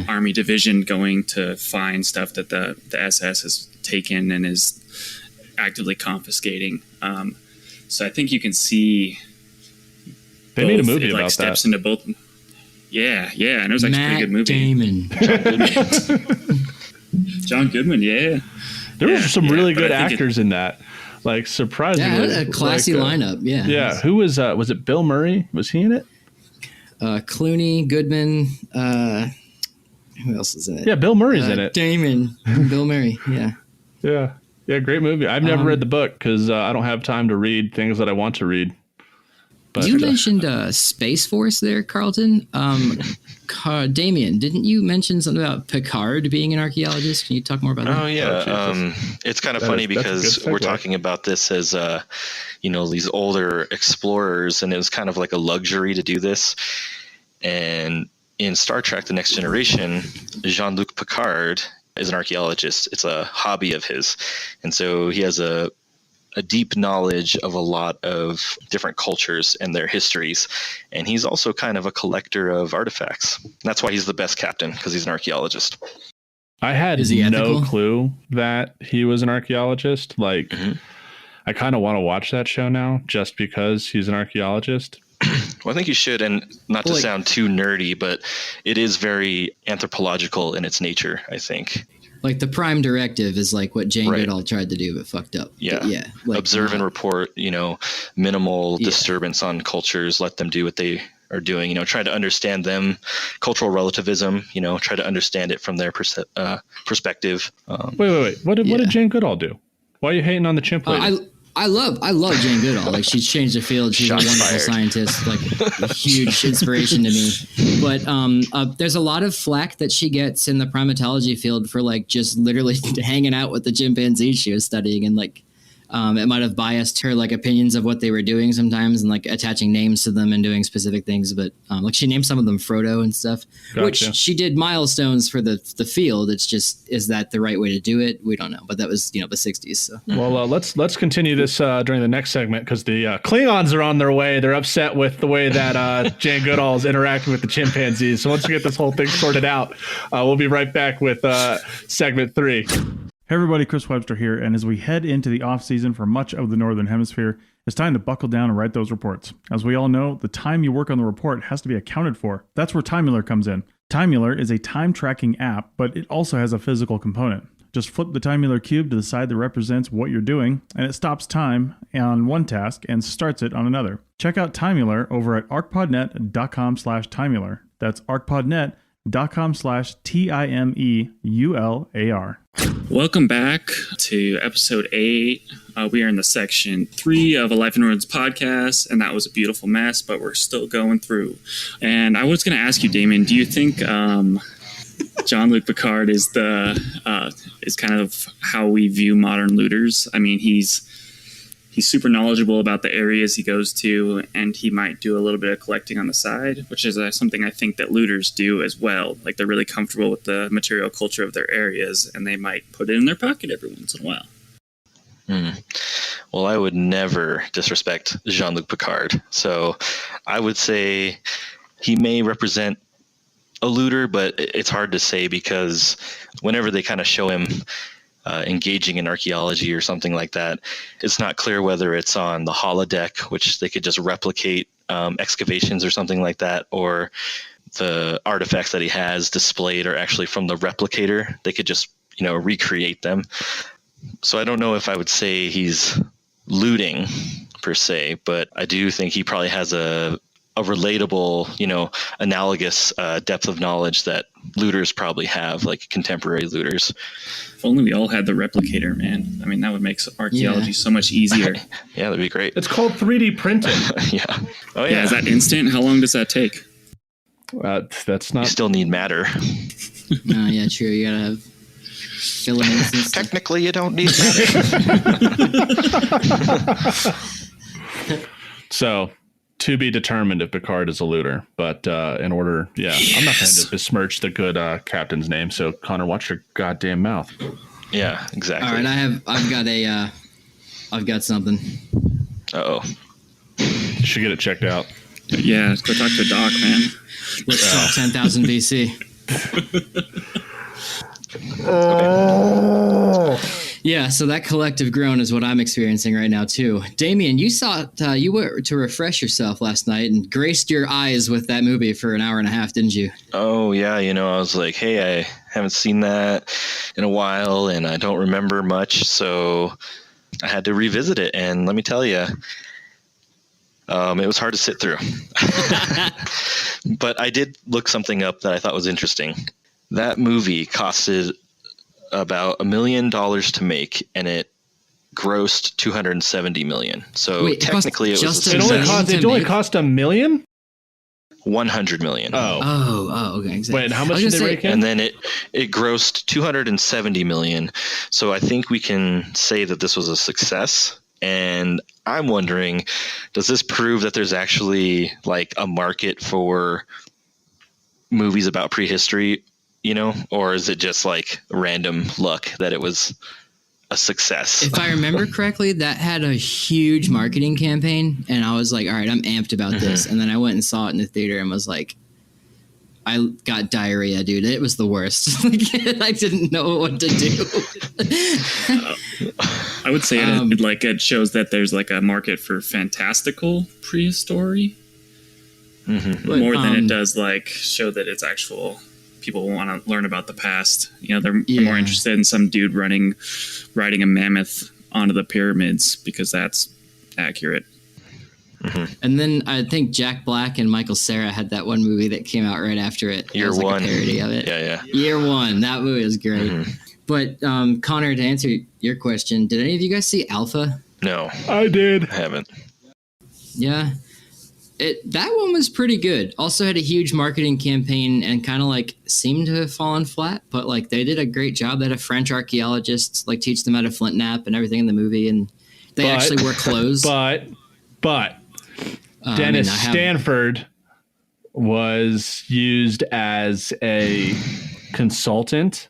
E: army division going to find stuff that the SS has taken and is actively confiscating. So I think you can see
C: they made a movie about
E: steps
C: that.
E: Into both. Yeah, and it was actually a pretty good movie.
F: Damon.
E: John Goodman, yeah.
C: There were some really good actors in that. Like, surprisingly.
F: Yeah, a classy lineup, yeah.
C: Yeah, who was it Bill Murray? Was he in it?
F: Clooney, Goodman, who else is in it?
C: Yeah, Bill Murray's in it.
F: Damon, Bill Murray, yeah.
C: Yeah, great movie. I've never read the book because I don't have time to read things that I want to read. But,
F: you mentioned Space Force there, Carlton. Damian, didn't you mention something about Picard being an archaeologist? Can you talk more about that?
D: Oh, yeah. It's kind of funny because we're talking about this as, these older explorers, and it was kind of like a luxury to do this. And in Star Trek: The Next Generation, Jean-Luc Picard is an archaeologist. It's a hobby of his. And so he has a deep knowledge of a lot of different cultures and their histories. And he's also kind of a collector of artifacts. That's why he's the best captain, because he's an archaeologist.
C: I had no clue that he was an archaeologist. Like, I kind of want to watch that show now just because he's an archaeologist.
D: Well, I think you should, and not to sound too nerdy, but it is very anthropological in its nature, I think.
F: Like, the Prime Directive is like what Jane Goodall tried to do, but fucked up.
D: Yeah.
F: But
D: like, observe and report, minimal disturbance on cultures, let them do what they are doing, try to understand them, cultural relativism, try to understand it from their perspective.
C: Wait. What did Jane Goodall do? Why are you hating on the chimp lady?
F: I love Jane Goodall. Like, she's changed the field. She's a wonderful scientist, like a huge inspiration to me. But there's a lot of flack that she gets in the primatology field for like just literally hanging out with the chimpanzees she was studying, and like it might have biased her like opinions of what they were doing sometimes, and like attaching names to them and doing specific things. But like, she named some of them Frodo and stuff, which she did milestones for the field. It's just, is that the right way to do it? We don't know. But that was the 60s. So.
C: Well, let's continue this during the next segment, because the Klingons are on their way. They're upset with the way that Jane Goodall is interacting with the chimpanzees. So once we get this whole thing sorted out, we'll be right back with segment 3.
A: Hey everybody, Chris Webster here, and as we head into the off-season for much of the Northern Hemisphere, it's time to buckle down and write those reports. As we all know, the time you work on the report has to be accounted for. That's where Timular comes in. Timular is a time-tracking app, but it also has a physical component. Just flip the Timular cube to the side that represents what you're doing, and it stops time on one task and starts it on another. Check out Timular over at arcpodnet.com/Timular. That's arcpodnet.com/TIMEULAR.
E: Welcome back to episode 8. We are in the section 3 of A Life in Ruins podcast, and that was a beautiful mess, but we're still going through. And I was going to ask you, Damien, do you think Jean-Luc Picard is kind of how we view modern looters? I mean, he's super knowledgeable about the areas he goes to, and he might do a little bit of collecting on the side, which is something I think that looters do as well. Like, they're really comfortable with the material culture of their areas, and they might put it in their pocket every once in a while.
D: Well, I would never disrespect Jean-Luc Picard. So I would say he may represent a looter, but it's hard to say, because whenever they kind of show him engaging in archaeology or something like that, it's not clear whether it's on the holodeck, which they could just replicate excavations or something like that, or the artifacts that he has displayed are actually from the replicator. They could just, recreate them. So I don't know if I would say he's looting per se, but I do think he probably has a relatable, analogous depth of knowledge that looters probably have, like contemporary looters.
E: If only we all had the replicator, man. I mean, that would make archaeology so much easier.
D: Yeah, that'd be great.
C: It's called 3D printing.
D: Yeah. Oh
E: Yeah, is that instant? How long does that take?
C: That's
D: You
C: not.
D: still need matter.
F: Yeah, true. You gotta have filaments and stuff.
D: Technically, you don't need matter.
C: So, to be determined if Picard is a looter. But in order, I'm not going to besmirch the good captain's name. So, Connor, watch your goddamn mouth.
D: Yeah, exactly.
F: All right, I've got something.
D: Uh-oh.
C: You should get it checked out.
E: Yeah, go talk to Doc, man.
F: Let's talk 10,000 BC. Yeah, so that collective groan is what I'm experiencing right now too. Damian, you were to refresh yourself last night and graced your eyes with that movie for an hour and a half, didn't you?
D: Oh, yeah. I was like, hey, I haven't seen that in a while, and I don't remember much, so I had to revisit it. And let me tell you, it was hard to sit through. But I did look something up that I thought was interesting. That movie costed about $1 million to make, and it grossed $270 million. So
F: wait,
D: technically, it was a
C: It
D: success.
C: only cost $1 million.
D: $100 million.
F: Oh, okay. Exactly.
C: Wait, how much did they rake in?
D: And then it grossed $270 million. So I think we can say that this was a success. And I'm wondering, does this prove that there's actually like a market for movies about prehistory, or is it just like random luck that it was a success?
F: If I remember correctly, that had a huge marketing campaign, and I was like, all right, I'm amped about this. And then I went and saw it in the theater and was like, I got diarrhea, dude. It was the worst. I didn't know what to do.
E: I would say it shows that there's like a market for fantastical prehistory more than it does like show that it's actual. People want to learn about the past. They're more interested in some dude riding a mammoth onto the pyramids because that's accurate.
F: And then I think Jack Black and Michael Cera had that one movie that came out right after it.
D: Year
F: One.
D: One.
F: A parody of it.
D: Yeah.
F: Year One. That movie was great. But Connor, to answer your question, did any of you guys see Alpha?
D: No,
C: I did.
D: I haven't.
F: Yeah. That one was pretty good. Also had a huge marketing campaign and kind of like seemed to have fallen flat, but like they did a great job. They had a French archaeologist like teach them how to flint knap and everything in the movie, and they actually wore clothes.
C: But Dennis Stanford was used as a consultant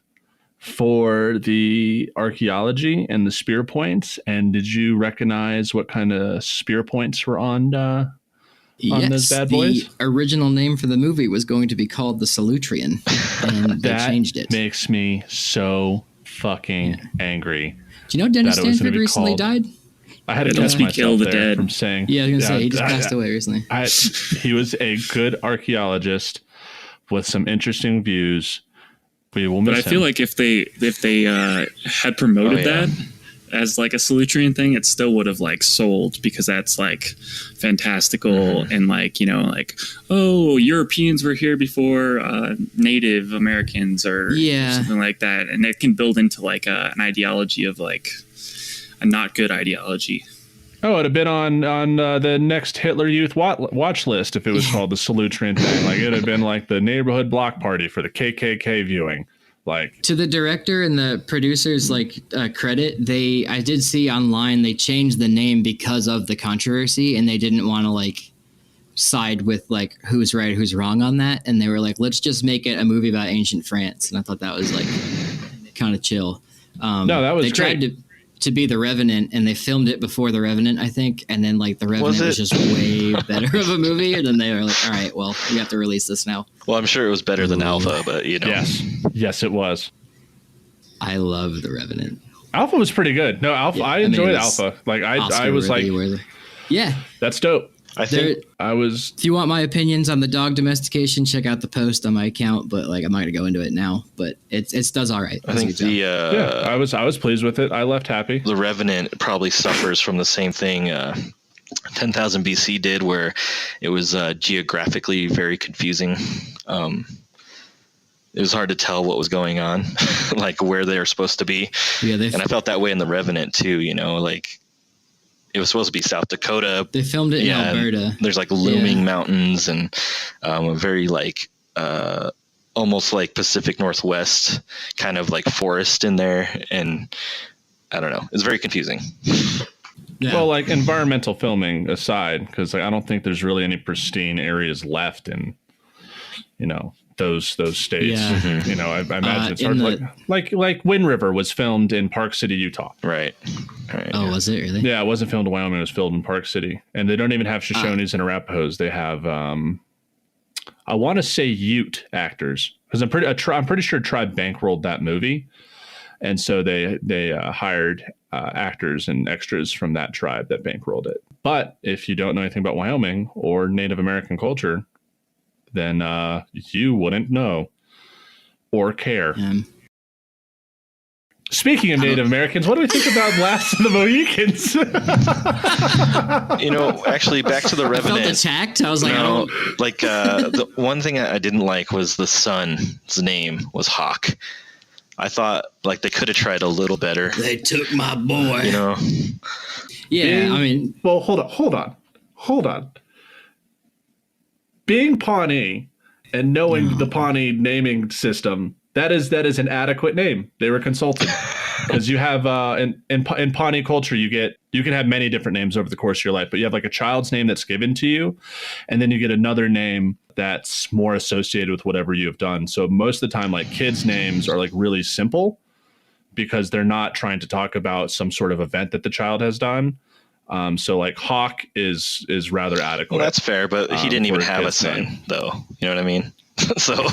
C: for the archaeology and the spear points. And did you recognize what kind of spear points were on those bad boys?
F: The original name for the movie was going to be called the Salutrian, and they changed it.
C: Makes me so fucking angry.
F: Do you know Dennis Stanford recently died?
C: I had to
E: Don't
C: catch
E: speak
C: myself
E: ill the
C: there
E: dead.
C: from saying.
F: Yeah, I was going to say, he just passed away recently.
C: He was a good archaeologist with some interesting views. We will miss him.
E: But I feel like if they had promoted that as like a Salutrian thing, it still would have like sold because that's like fantastical and like, Europeans were here before Native Americans or something like that. And it can build into like an ideology of like a not good ideology.
C: Oh, it'd have been on the next Hitler Youth watch list if it was called the Salutrian thing. Like it'd have been like the neighborhood block party for the KKK viewing. Like
F: to the director and the producers, credit, I did see online they changed the name because of the controversy, and they didn't want to like side with like who's right, who's wrong on that, and they were like, let's just make it a movie about ancient France, and I thought that was like kind of chill.
C: No, that was
F: they
C: great.
F: tried to be The Revenant, and they filmed it before The Revenant, I think, and then like The Revenant was just way better of a movie, and then they were like, all right, well, we have to release this now.
D: Well, I'm sure it was better than Alpha, but
C: Yes, it was.
F: I love The Revenant.
C: Alpha was pretty good. No, Alpha. Yeah, I enjoyed Alpha. Like I was like,
F: yeah,
C: that's dope.
D: I think
C: I was.
F: If you want my opinions on the dog domestication, check out the post on my account. But like, I'm not gonna go into it now. But it does all right.
D: I think
C: I was pleased with it. I left happy.
D: The Revenant probably suffers from the same thing 10,000 BC did, where it was geographically very confusing. it was hard to tell what was going on, like where they were supposed to be.
F: Yeah,
D: and I felt that way in The Revenant too, like it was supposed to be South Dakota.
F: They filmed it in Alberta.
D: There's like looming mountains and a very like almost like Pacific Northwest kind of like forest in there. And I don't know. It's very confusing.
C: Yeah. Well, like environmental filming aside, because like, I don't think there's really any pristine areas left in, those states.
F: Yeah.
D: Mm-hmm.
C: I imagine it's hard. Like Wind River was filmed in Park City, Utah.
D: Right.
F: Oh, was it really?
C: Yeah, it wasn't filmed in Wyoming. It was filmed in Park City, and they don't even have Shoshones and Arapahoes. They have, I want to say Ute actors, because I'm pretty sure Tribe bankrolled that movie, and so they hired actors and extras from that tribe that bankrolled it. But if you don't know anything about Wyoming or Native American culture, then you wouldn't know or care. Speaking of Native Americans, what do we think about Last of the Mohicans?
D: Actually, back to The Revenant.
F: I felt attacked. I was like,
D: the one thing I didn't like was the son's name was Hawk. I thought like they could have tried a little better.
F: They took my boy. Yeah, I mean,
C: well, hold on. Being Pawnee and knowing the Pawnee naming system, that is an adequate name. They were consulted, because you have in Pawnee culture you can have many different names over the course of your life, but you have like a child's name that's given to you, and then you get another name that's more associated with whatever you have done. So most of the time, like kids' names are like really simple because they're not trying to talk about some sort of event that the child has done. So like Hawk is rather adequate.
D: Well, that's fair, but he didn't even have a son, though. You know what I mean? So.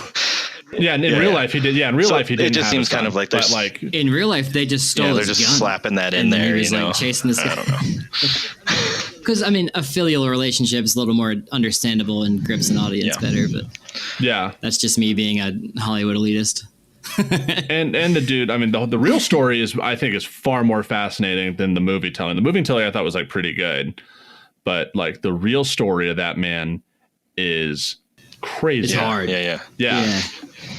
C: Yeah, in real life he did. Yeah, in real life he did.
D: It just seems kind of like
C: there's like
F: in real life they just stole.
D: Yeah, they're
F: his
D: just
F: gun,
D: slapping that in there.
F: He was like chasing this guy.
D: I don't know.
F: Because I mean, a filial relationship is a little more understandable and grips an audience better. But that's just me being a Hollywood elitist.
C: and the dude, I mean, the real story is, I think, is far more fascinating than the movie telling. The movie telling I thought was like pretty good, but like the real story of that man is crazy.
F: It's hard.
C: Yeah.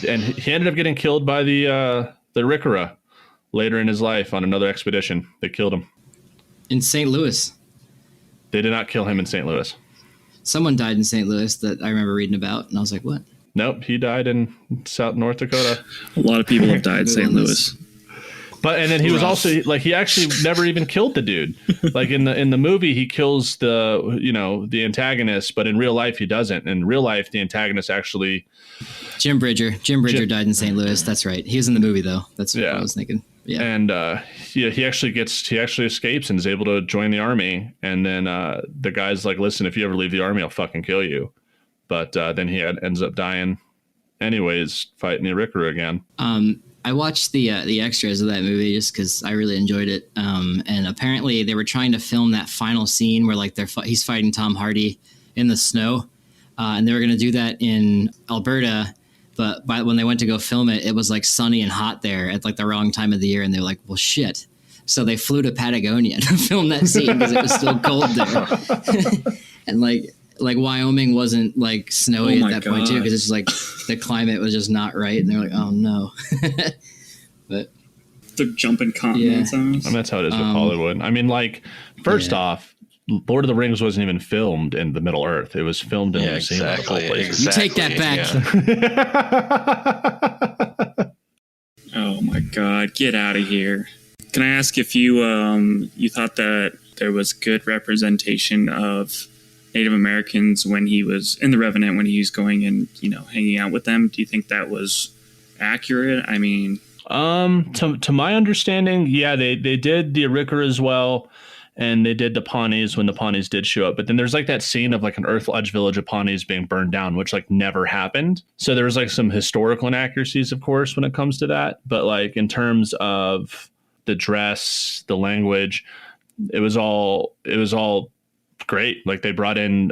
C: And he ended up getting killed by the Riccara later in his life on another expedition. They killed him
F: in St. Louis.
C: They did not kill him in St. Louis.
F: Someone died in St. Louis that I remember reading about, and I was like, what?
C: Nope, he died in North Dakota.
E: A lot of people have died in St. Louis.
C: But and then he was also like, he actually never even killed the dude. Like in the movie, he kills the antagonist, but in real life he doesn't. In real life, the antagonist actually
F: Jim Bridger died in St. Louis. That's right. He was in the movie though. That's what I was thinking. Yeah.
C: And he actually escapes and is able to join the army. And then the guy's like, listen, if you ever leave the army, I'll fucking kill you. But then he ends up dying anyways, fighting the Riccara again.
F: I watched the extras of that movie just because I really enjoyed it. And apparently they were trying to film that final scene where like he's fighting Tom Hardy in the snow. And they were going to do that in Alberta. But when they went to go film it, it was like sunny and hot there at like the wrong time of the year. And they were like, well, shit. So they flew to Patagonia to film that scene because it was still cold there. And like Wyoming wasn't like snowy at that point too, because it's just like the climate was just not right. And they're like, oh no. But
E: they're jumping continents.
C: I mean, that's how it is with Hollywood. I mean, like, first off, Lord of the Rings wasn't even filmed in the Middle Earth. It was filmed in New Zealand.
D: Exactly.
F: You take that
E: back. Oh my God, get out of here. Can I ask if you thought that there was good representation of Native Americans when he was in The Revenant, when he was going and, hanging out with them? Do you think that was accurate? I mean,
C: to my understanding, yeah, they did the Riccara as well. And they did the Pawnees when the Pawnees did show up. But then there's like that scene of like an Earth-Lodge village of Pawnees being burned down, which like never happened. So there was like some historical inaccuracies, of course, when it comes to that. But like in terms of the dress, the language, it was all great. Like they brought in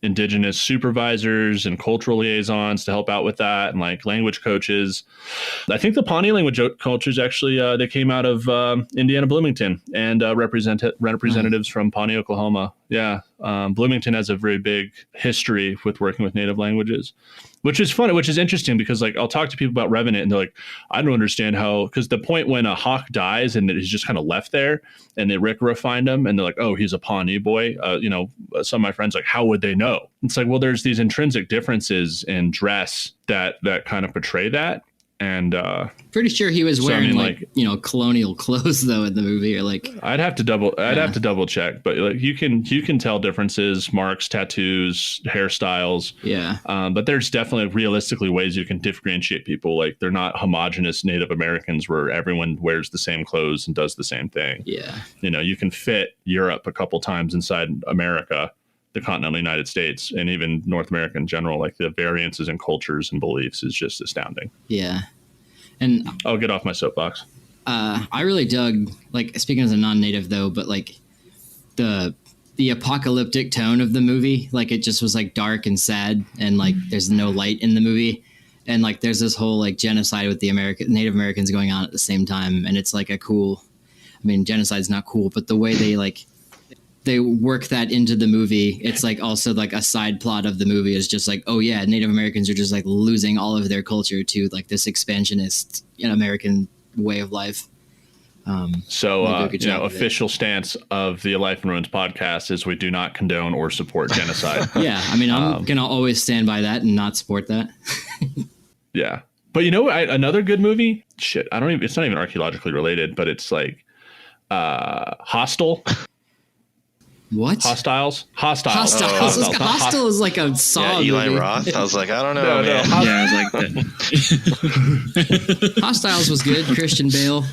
C: indigenous supervisors and cultural liaisons to help out with that, and like language coaches. I think the Pawnee language coaches actually they came out of Indiana Bloomington, and representatives from Pawnee, Oklahoma. Yeah, Bloomington has a very big history with working with native languages, which is fun, which is interesting because like I'll talk to people about Revenant and they're like, I don't understand how, because the point when a hawk dies and he's just kind of left there and they Ricra find him and they're like, oh, he's a Pawnee boy. Some of my friends like, how would they know? It's like, well, there's these intrinsic differences in dress that kind of portray that. And
F: pretty sure he was wearing colonial clothes though in the movie, or like
C: I'd have to double check, but like you can tell differences, marks, tattoos, hairstyles.
F: Yeah.
C: But there's definitely realistically ways you can differentiate people. Like they're not homogenous Native Americans where everyone wears the same clothes and does the same thing.
F: Yeah.
C: You can fit Europe a couple times inside America, the continental United States, and even North America in general. Like the variances in cultures and beliefs is just astounding.
F: Yeah. And
C: I'll get off my soapbox.
F: I really dug, like, speaking as a non-native though, but like the apocalyptic tone of the movie, like it just was like dark and sad, and like there's no light in the movie, and like there's this whole like genocide with the Native Americans going on at the same time, and it's like genocide's not cool, but the way they work that into the movie, it's like also like a side plot of the movie is just like, oh yeah, Native Americans are just like losing all of their culture to like this expansionist American way of life.
C: Official stance of the Life in Ruins podcast is we do not condone or support genocide.
F: Yeah, I mean, I'm gonna always stand by that and not support that.
C: Yeah, but another good movie. Shit, it's not even archaeologically related, but it's like Hostel.
F: What?
C: Hostiles.
F: Hostel is like a Saw
D: Eli
F: movie.
D: Roth. I was like, I don't know, man.
E: Yeah, I was like that.
F: Hostiles was good. Christian Bale,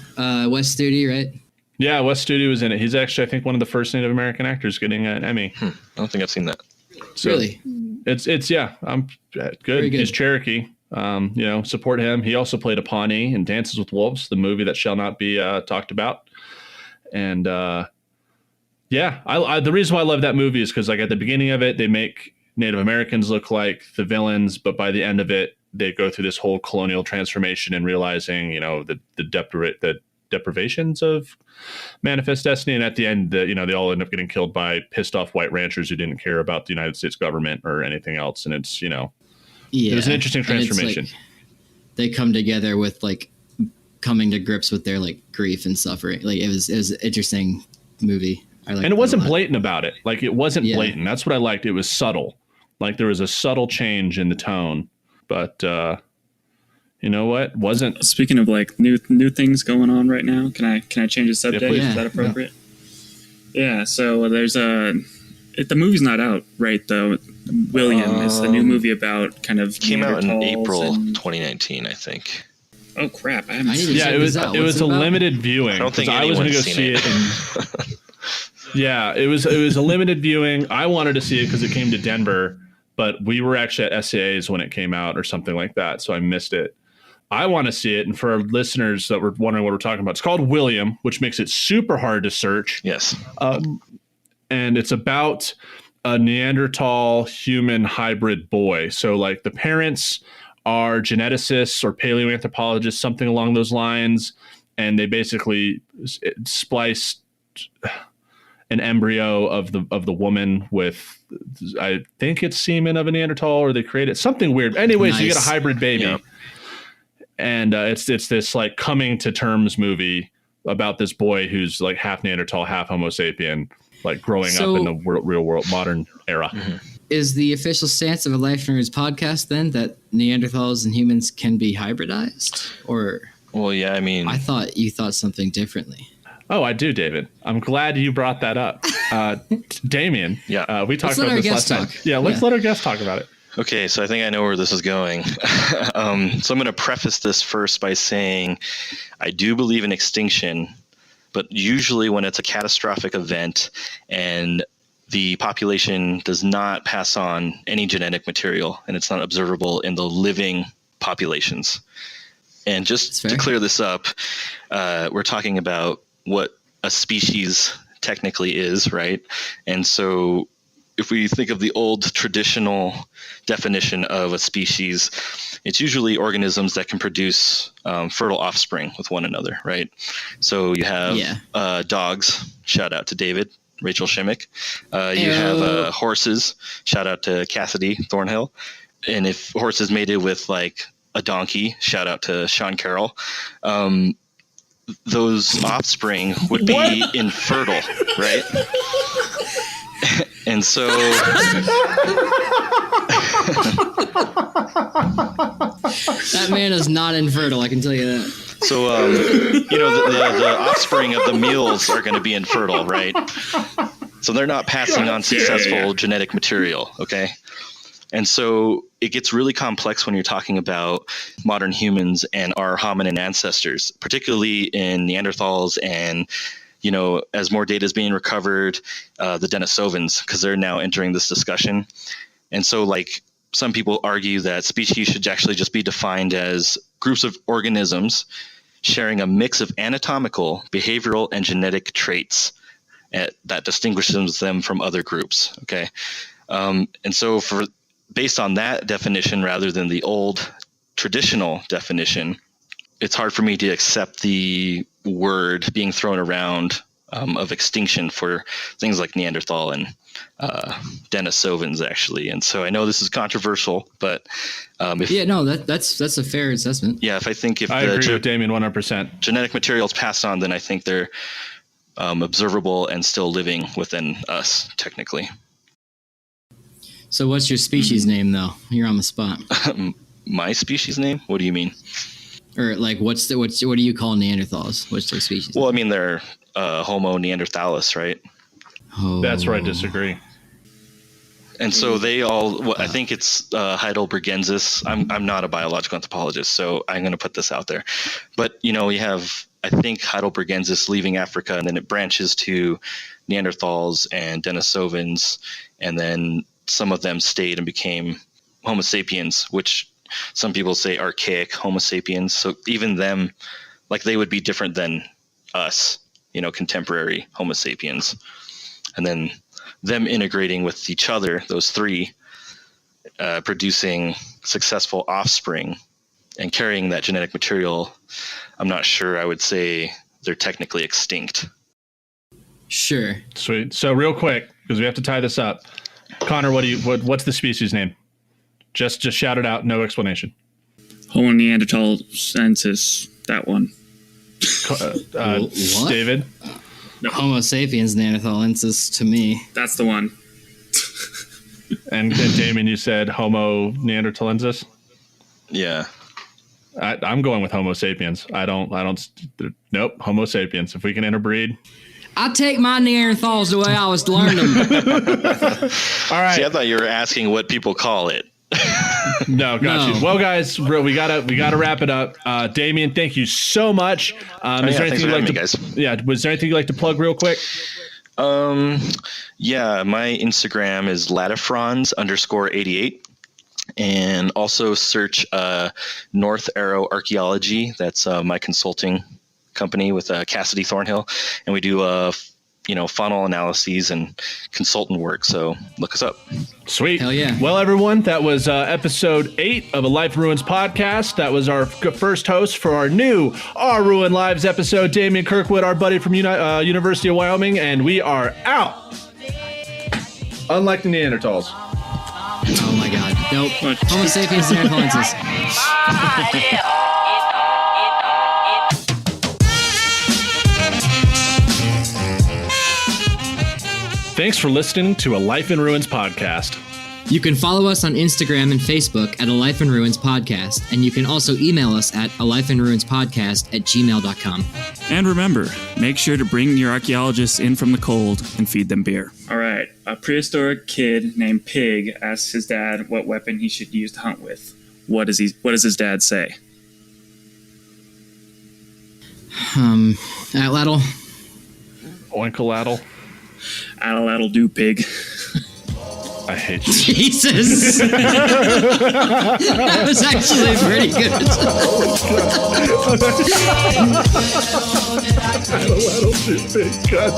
F: Wes Studi, right?
C: Yeah, Wes Studi was in it. He's actually, I think, one of the first Native American actors getting an Emmy.
D: I don't think I've seen that.
C: So
F: really?
C: It's I'm good.
F: Very good.
C: He's Cherokee. Support him. He also played a Pawnee in Dances with Wolves, the movie that shall not be talked about. And the reason why I love that movie is because like at the beginning of it, they make Native Americans look like the villains, but by the end of it, they go through this whole colonial transformation and realizing, the deprivations of Manifest Destiny. And at the end, they all end up getting killed by pissed off white ranchers who didn't care about the United States government or anything else. And it's, it was an interesting transformation.
F: Like, they come together with like coming to grips with their like grief and suffering. Like it was an interesting movie.
C: And it wasn't blatant about it. Like it wasn't blatant. That's what I liked. It was subtle. Like there was a subtle change in the tone. But you know what? Wasn't.
E: Speaking of like new things going on right now, can I change the subject?
C: Yeah,
E: is that appropriate? Yeah. So there's the movie's not out right though. William is the new movie about kind of
D: came out in April 2019, I think.
E: Oh crap! I haven't seen
C: it. Yeah, it was a limited viewing.
D: I don't think
C: I was going to go see it. Yeah, it was a limited viewing. I wanted to see it because it came to Denver, but we were actually at SCA's when it came out or something like that, so I missed it. I want to see it, and for our listeners that were wondering what we're talking about, it's called William, which makes it super hard to search.
D: Yes.
C: And it's about a Neanderthal human hybrid boy. So like the parents are geneticists or paleoanthropologists, something along those lines, and they basically spliced an embryo of the woman with, I think it's semen of a Neanderthal, or they created something weird. Anyways, nice. You get a hybrid baby. Yeah. And it's this like coming to terms movie about this boy who's like half Neanderthal, half Homo sapien, like growing up in the real world, modern era.
F: Mm-hmm. Is the official stance of a Life in Ruins podcast then that Neanderthals and humans can be hybridized? Or
D: well, yeah, I mean,
F: I thought you thought something differently.
C: Oh, I do, David. I'm glad you brought that up. Damian, we talked about this last time. Yeah, let's let our guest talk about it.
D: Okay, so I think I know where this is going. So I'm going to preface this first by saying I do believe in extinction, but usually when it's a catastrophic event and the population does not pass on any genetic material and it's not observable in the living populations. And just to clear this up, we're talking about what a species technically is, right? And so if we think of the old traditional definition of a species, it's usually organisms that can produce fertile offspring with one another, right? So you have dogs, shout out to David, Rachel Shimmick. You have horses, shout out to Cassidy Thornhill. And if horses mated with like a donkey, shout out to Sean Carroll. Those offspring would be infertile, right? And so
F: that man is not infertile, I can tell you that.
D: So, the offspring of the mules are going to be infertile, right? So they're not passing on successful genetic material, okay? And so it gets really complex when you're talking about modern humans and our hominin ancestors, particularly in Neanderthals and, as more data is being recovered, the Denisovans, because they're now entering this discussion. And so, like, some people argue that species should actually just be defined as groups of organisms sharing a mix of anatomical, behavioral, and genetic traits that distinguishes them from other groups, okay? And so based on that definition rather than the old traditional definition, it's hard for me to accept the word being thrown around of extinction for things like Neanderthal and Denisovans, actually. And so I know this is controversial, but
F: that's a fair assessment.
D: Yeah, I
C: agree with Damian 100%.
D: Genetic material is passed on, then I think they're observable and still living within us, technically.
F: So what's your species name, though? You're on the spot.
D: My species name? What do you mean?
F: Or like, what do you call Neanderthals? What's their species?
D: Well, I mean, they're Homo neanderthalis, right?
F: Oh.
C: That's where I disagree.
D: And so they all, I think it's Heidelbergensis. I'm not a biological anthropologist, so I'm going to put this out there. But, you have, I think, Heidelbergensis leaving Africa, and then it branches to Neanderthals and Denisovans, and then some of them stayed and became Homo sapiens, which some people say archaic Homo sapiens. So even them, like, they would be different than us, contemporary Homo sapiens. And then them integrating with each other, those three, producing successful offspring and carrying that genetic material, I'm not sure I would say they're technically extinct.
F: Sure.
C: Sweet. So real quick, because we have to tie this up, Connor, what's the species name? Just shout it out, no explanation.
E: Homo neanderthalensis, that one.
F: What?
C: David?
F: No. Homo sapiens neanderthalensis to me.
E: That's the one.
C: And Damien, you said Homo neanderthalensis?
D: Yeah.
C: I'm going with Homo sapiens. Nope, Homo sapiens. If we can interbreed.
F: I take my Neanderthals the way I was learning them.
C: All right.
D: See, I thought you were asking what people call it.
C: No, got you. Well, guys, we gotta wrap it up. Damian, thank you so much.
D: Is there anything you'd like to, guys?
C: Yeah, was there anything you'd like to plug real quick?
D: Yeah, my Instagram is latifrons_88, and also search North Arrow Archaeology. That's my consulting company with Cassidy Thornhill, and we do faunal analyses and consultant work, so look us up.
C: Sweet.
F: Hell yeah.
C: Well, everyone, that was episode 8 of a Life in Ruins podcast. That was our first host for our new Our Ruin Lives episode, Damian Kirkwood, our buddy from University of Wyoming, and we are out. Unlike the Neanderthals.
F: Oh my god. Nope. Homo sapiens neanderthalensis.
C: Thanks for listening to a Life in Ruins podcast.
F: You can follow us on Instagram and Facebook at A Life in Ruins Podcast, and you can also email us at alifeinruinspodcast@gmail.com.
H: And remember, make sure to bring your archaeologists in from the cold and feed them beer.
E: All right. A prehistoric kid named Pig asks his dad what weapon he should use to hunt with. What does his dad say?
F: Atlatl.
C: Oinkle-addle.
E: Atlatl do, Pig.
C: I hate you.
F: Jesus. That was actually pretty good.
C: Atlatl do, Pig. God.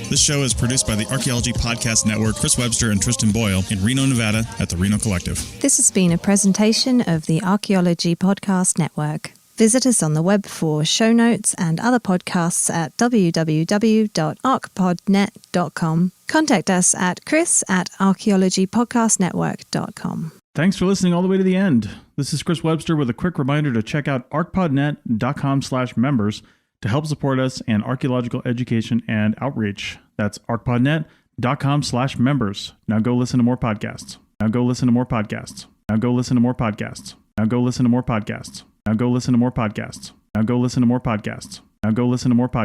G: This show is produced by the Archaeology Podcast Network, Chris Webster and Tristan Boyle in Reno, Nevada at the Reno Collective.
B: This has been a presentation of the Archaeology Podcast Network. Visit us on the web for show notes and other podcasts at www.archpodnet.com. Contact us at chris@archaeologypodcastnetwork.com.
A: Thanks for listening all the way to the end. This is Chris Webster with a quick reminder to check out archpodnet.com/members to help support us in archaeological education and outreach. That's archpodnet.com/members. Now go listen to more podcasts. Now go listen to more podcasts. Now go listen to more podcasts. Now go listen to more podcasts. Now go listen to more podcasts. Now go listen to more podcasts. Now go listen to more podcasts.